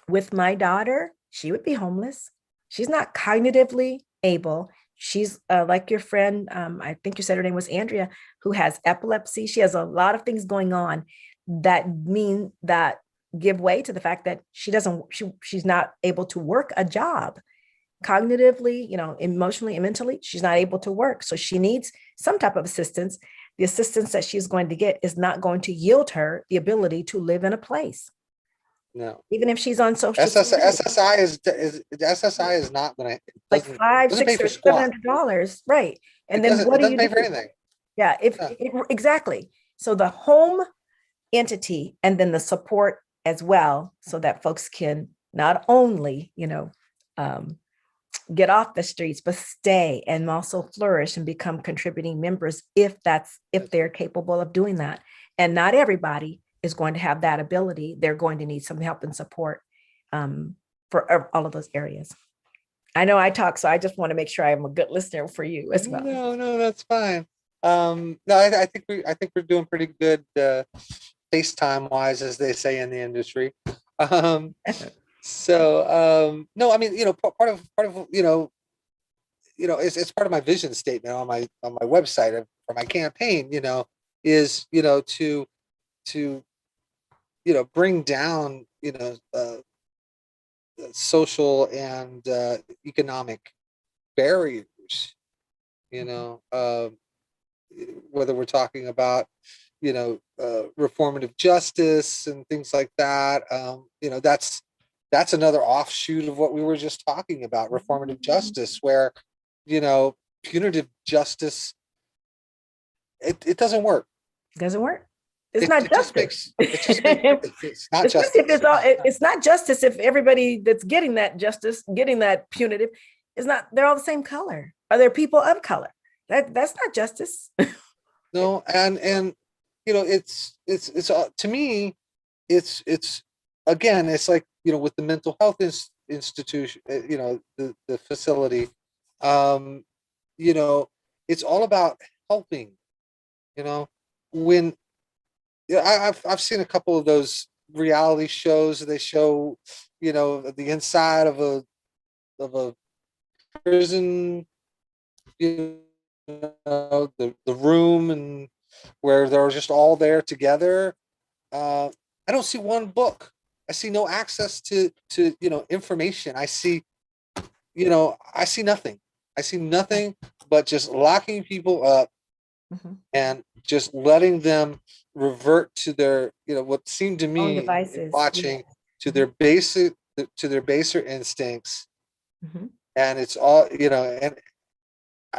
with my daughter, she would be homeless. She's not cognitively able. She's like your friend, I think you said her name was Andrea, who has epilepsy. She has a lot of things going on that mean that give way to the fact that she's not able to work a job cognitively, emotionally and mentally. She's not able to work. So she needs some type of assistance. The assistance that she's going to get is not going to yield her the ability to live in a place. No. Even if she's on social security. SSI is not going to, Like five, doesn't pay six, for or squat. $700, right? And It then what it do doesn't you pay do? for anything. Yeah, exactly. So the home entity and then the support as well, so that folks can not only, get off the streets, but stay and also flourish and become contributing members if they're capable of doing that. And not everybody is going to have that ability. They're going to need some help and support for all of those areas. I know I talk, so I just want to make sure I'm a good listener for you as well. No, that's fine. No, I think we're doing pretty good FaceTime wise, as they say in the industry. No, I mean, part of it's part of my vision statement on my website for my campaign. Is to bring down social and economic barriers. Whether we're talking about reformative justice and things like that. That's another offshoot of what we were just talking about, reformative justice, where punitive justice it doesn't work. Doesn't work. It's not justice. It's not Especially justice. It's not justice if everybody that's getting that justice, getting that punitive, is not. They're all the same color. Are there people of color? That's not justice. No, and it's to me, it's again, it's like with the mental health institution, the facility, um, it's all about helping. When I've seen a couple of those reality shows. They show the inside of a prison, the room, and where they're just all there together. I don't see one book. I see no access to information. I see nothing. I see nothing but just locking people up and just letting them revert to their what seemed to me devices, watching to their baser instincts. And it's all and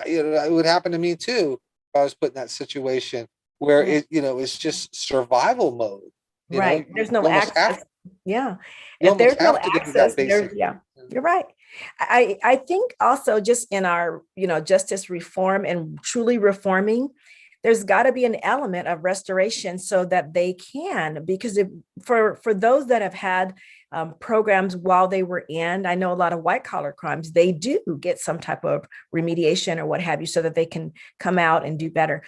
it would happen to me too if I was put in that situation where it's just survival mode. Right. There's no access. Yeah. If there's no access, you're right. I think also just in our, justice reform and truly reforming, there's got to be an element of restoration so that they can, because for those that have had programs while they were in, I know a lot of white collar crimes, they do get some type of remediation or what have you, so that they can come out and do better.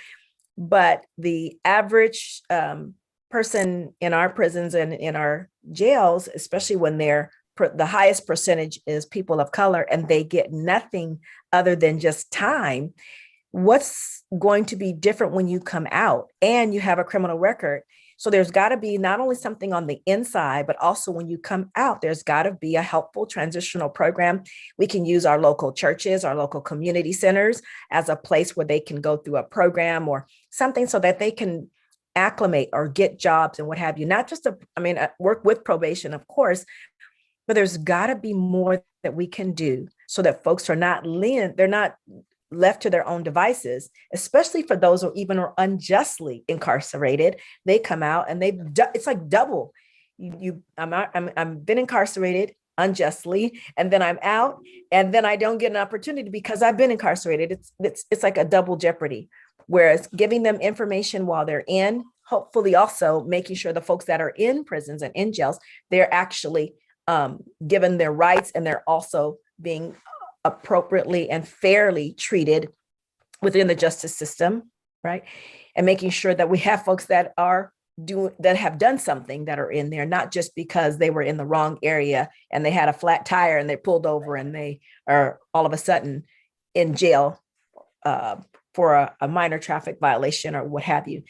But the average person in our prisons and in our jails, especially when the highest percentage is people of color and they get nothing other than just time. What's going to be different when you come out and you have a criminal record? So there's got to be not only something on the inside, but also when you come out, there's got to be a helpful transitional program. We can use our local churches, our local community centers as a place where they can go through a program or something so that they can acclimate or get jobs and what have you. Not just work with probation, of course, but there's got to be more that we can do so that folks are they're not left to their own devices, especially for those who even are unjustly incarcerated. They come out and it's like double. I'm been incarcerated unjustly, and then I'm out, and then I don't get an opportunity because I've been incarcerated. It's like a double jeopardy. Whereas giving them information while they're in, hopefully also making sure the folks that are in prisons and in jails, they're actually given their rights, and they're also being appropriately and fairly treated within the justice system, right? And making sure that we have folks that have done something, that are in there, not just because they were in the wrong area and they had a flat tire and they pulled over and they are all of a sudden in jail for a minor traffic violation or what have you.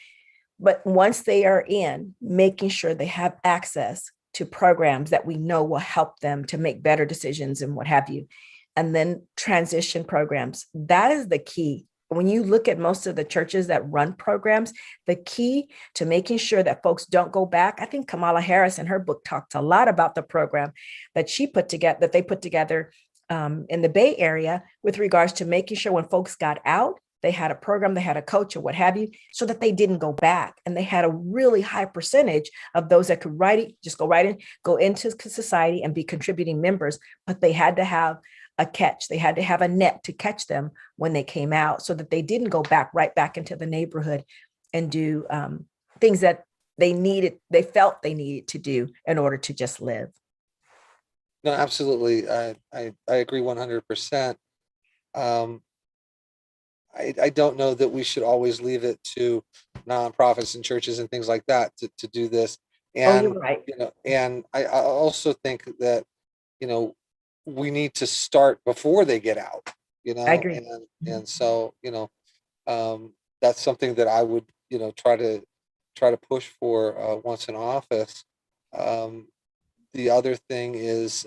But once they are in, making sure they have access to programs that we know will help them to make better decisions and what have you. And then transition programs. That is the key. When you look at most of the churches that run programs, the key to making sure that folks don't go back, I think Kamala Harris in her book talked a lot about the program that they put together in the Bay Area with regards to making sure when folks got out, they had a program, they had a coach or what have you, so that they didn't go back. And they had a really high percentage of those that could go into society and be contributing members, but they had to have a catch. They had to have a net to catch them when they came out, so that they didn't go right back into the neighborhood and do things that they felt they needed to do in order to just live. No, absolutely. I agree 100%. I don't know that we should always leave it to nonprofits and churches and things like that to do this. And, you're right. And I also think that, we need to start before they get out, I agree. and so, that's something that I would, try to push for once in office. The other thing is,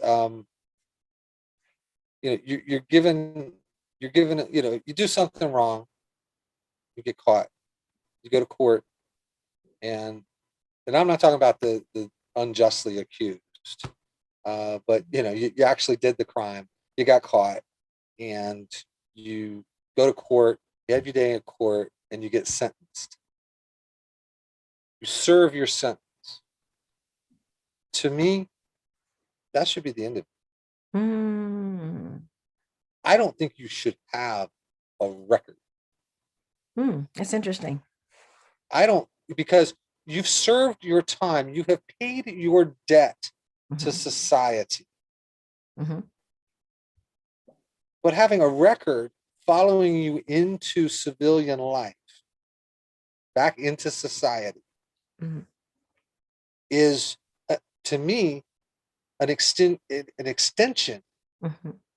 you're given, you do something wrong, you get caught, you go to court, and I'm not talking about the unjustly accused, but you actually did the crime, you got caught, and you go to court, you have your day in court, and you get sentenced. You serve your sentence. To me, that should be the end of it. I don't think you should have a record. That's interesting. I don't, because you've served your time, you have paid your debt to society. But having a record following you into civilian life, back into society, is, to me, an extension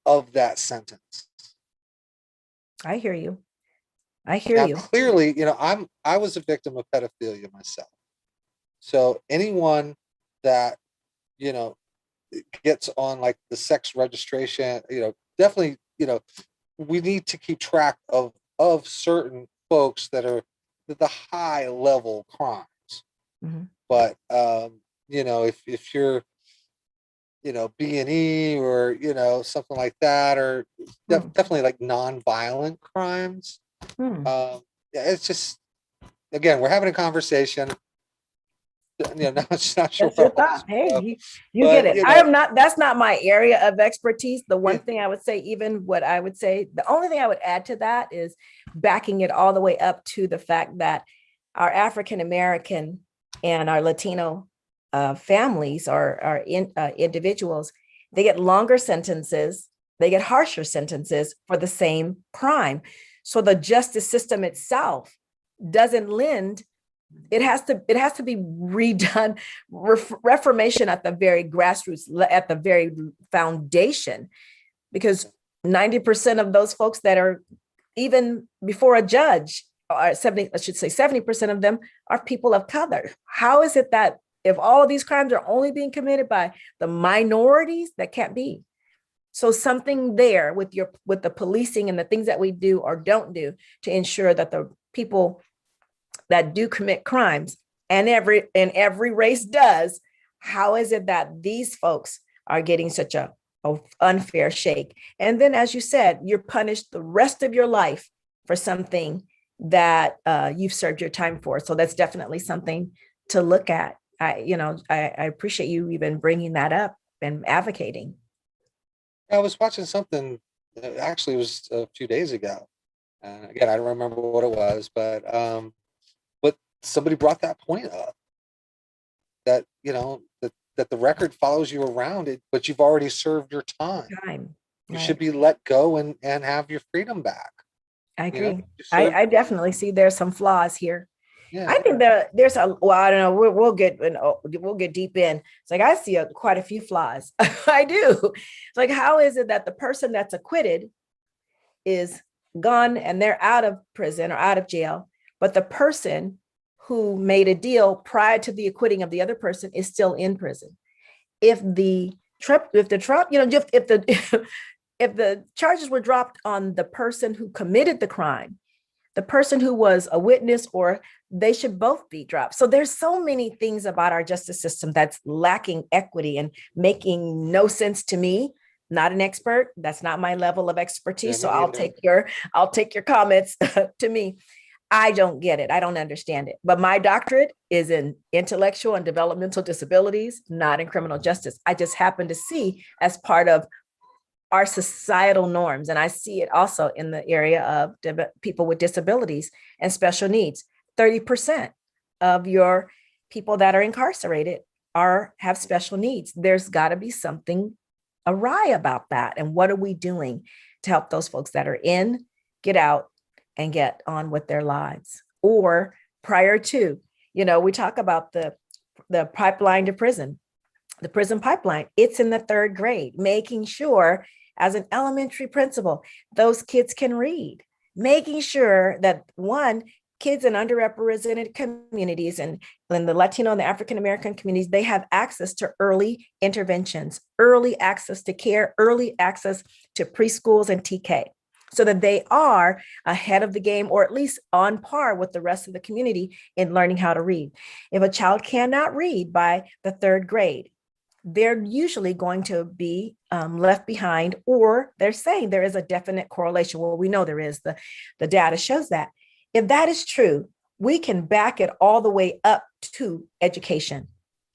of that sentence. I hear you. Now, clearly, I was a victim of pedophilia myself. So anyone that, gets on like the sex registration, definitely, we need to keep track of certain folks that are the high level crimes. But, if you're, B&E or, something like that, or definitely like non-violent crimes. Yeah, it's just, again, we're having a conversation. Not sure. That's your thought. Hey, you get it. I am not, that's not my area of expertise. The one thing I would say, the only thing I would add to that is backing it all the way up to the fact that our African-American and our Latino families or individuals, they get longer sentences, they get harsher sentences for the same crime. So the justice system itself doesn't lend. It has to be redone, reformation at the very grassroots, at the very foundation, because 90% of those folks that are even before a judge, or 70% of them are people of color. How is it that if all of these crimes are only being committed by the minorities, that can't be? So something there with the policing and the things that we do or don't do to ensure that the people that do commit crimes, and every race does, how is it that these folks are getting such a unfair shake. And then, as you said, you're punished the rest of your life for something that you've served your time for. So that's definitely something to look at. I appreciate you even bringing that up and advocating. I was watching something, actually it was a few days ago. And again, I don't remember what it was, but somebody brought that point up that, that the record follows you around it, but you've already served your time. Time. You Right. should be let go and have your freedom back. I agree. You served, I definitely see there's some flaws here. I yeah. think there's a, well, I don't know. We'll get deep in. It's like I see quite a few flaws. I do. It's like, how is it that the person that's acquitted is gone and they're out of prison or out of jail, but the person who made a deal prior to the acquitting of the other person is still in prison? If the Trump, if the if the charges were dropped on the person who committed the crime, the person who was a witness, or they should both be dropped. So there's so many things about our justice system that's lacking equity and making no sense to me. Not an expert. That's not my level of expertise. Yeah, So me I'll take your comments to me. I don't get it. I don't understand it. But my doctorate is in intellectual and developmental disabilities, not in criminal justice. I just happen to see as part of our societal norms. And I see it also in the area of people with disabilities and special needs. 30% of your people that are incarcerated have special needs. There's got to be something awry about that. And what are we doing to help those folks that are in get out and get on with their lives? Or prior to, we talk about the pipeline to prison, the prison pipeline. It's in the third grade, making sure as an elementary principal, those kids can read, making sure that kids in underrepresented communities and in the Latino and the African American communities, they have access to early interventions, early access to care, early access to preschools and TK, so that they are ahead of the game, or at least on par with the rest of the community in learning how to read. If a child cannot read by the third grade, they're usually going to be left behind, or they're saying there is a definite correlation. Well, we know there is. The data shows that. If that is true, we can back it all the way up to education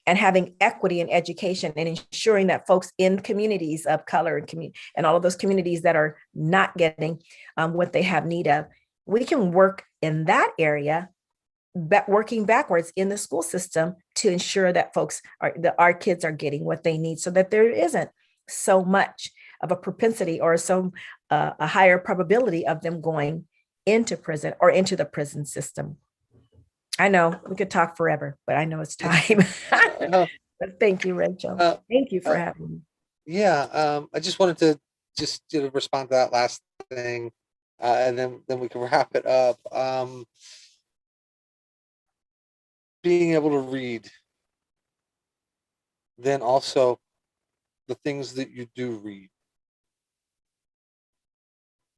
and having equity in education and ensuring that folks in communities of color and all of those communities that are not getting what they have need of, we can work in that area, working backwards in the school system to ensure that our kids are getting what they need, so that there isn't so much of a propensity or a higher probability of them going into prison or into the prison system. I know we could talk forever, but I know it's time. But thank you, Rachel. Thank you for having me. Yeah, I just wanted to respond to that last thing, and then we can wrap it up. Being able to read, then also the things that you do read,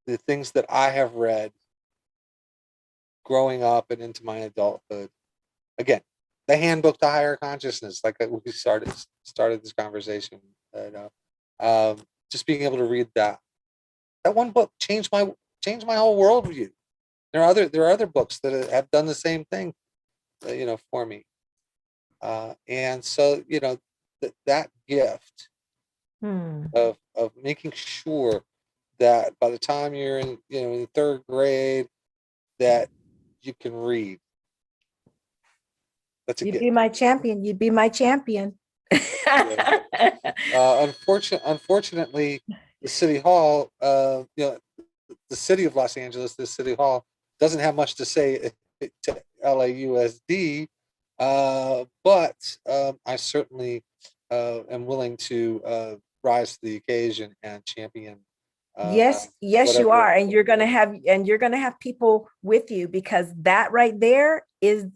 the things that I have read growing up and into my adulthood. Again, the handbook to higher consciousness, like we started this conversation. Just being able to read that one book changed my whole worldview. There are other books that have done the same thing, for me. And so, that gift of making sure that by the time you're in third grade, that you can read. That's a gift. Be my champion. You'd be my champion. Unfortunately, the city hall, the city of Los Angeles, the city hall doesn't have much to say to LAUSD, but I certainly am willing to rise to the occasion and champion. Yes, you are, and you're gonna have people with you, because that right there is,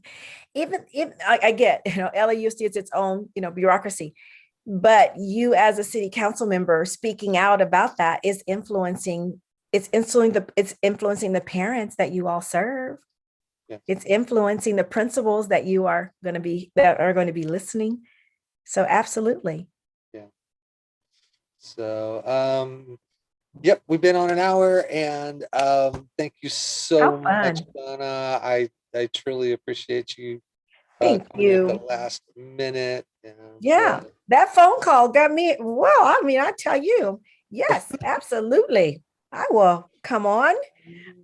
even if I get, LAUSD is its own bureaucracy, but you as a city council member speaking out about that is influencing. It's influencing the parents that you all serve. Yes. It's influencing the principals that are going to be listening. So absolutely. Yeah. So, yep, we've been on an hour, and thank you so How much, fun. Donna. I truly appreciate you Thank coming in the you. last minute. And Yeah, that phone call got me. Well, I mean, I tell you, yes, absolutely. I will come on.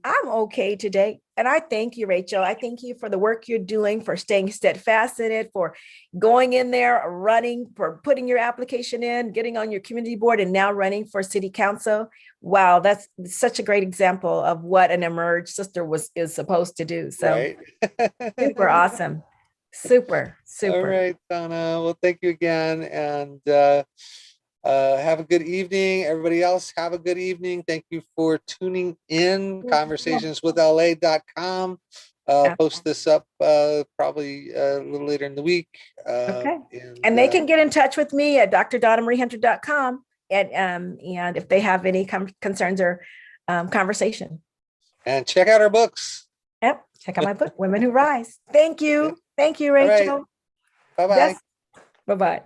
I'm okay today. And I thank you, Rachel. I thank you for the work you're doing, for staying steadfast in it, for going in there, running, for putting your application in, getting on your community board, and now running for city council. Wow, that's such a great example of what an emerged sister is supposed to do. So right. super awesome. Super, All super. right, Donna. Well, thank you again, and have a good evening. Everybody else, have a good evening. Thank you for tuning in. Conversationswithla.com. Yeah. Post this up probably a little later in the week. Okay. And And they can get in touch with me at drdonnamariehunter.com. And if they have any concerns or conversation. and check out our books. Yep. Check out my book, Women Who Rise. Thank Yeah. you. Thank you, All right. Rachel. Bye bye. That's bye-bye.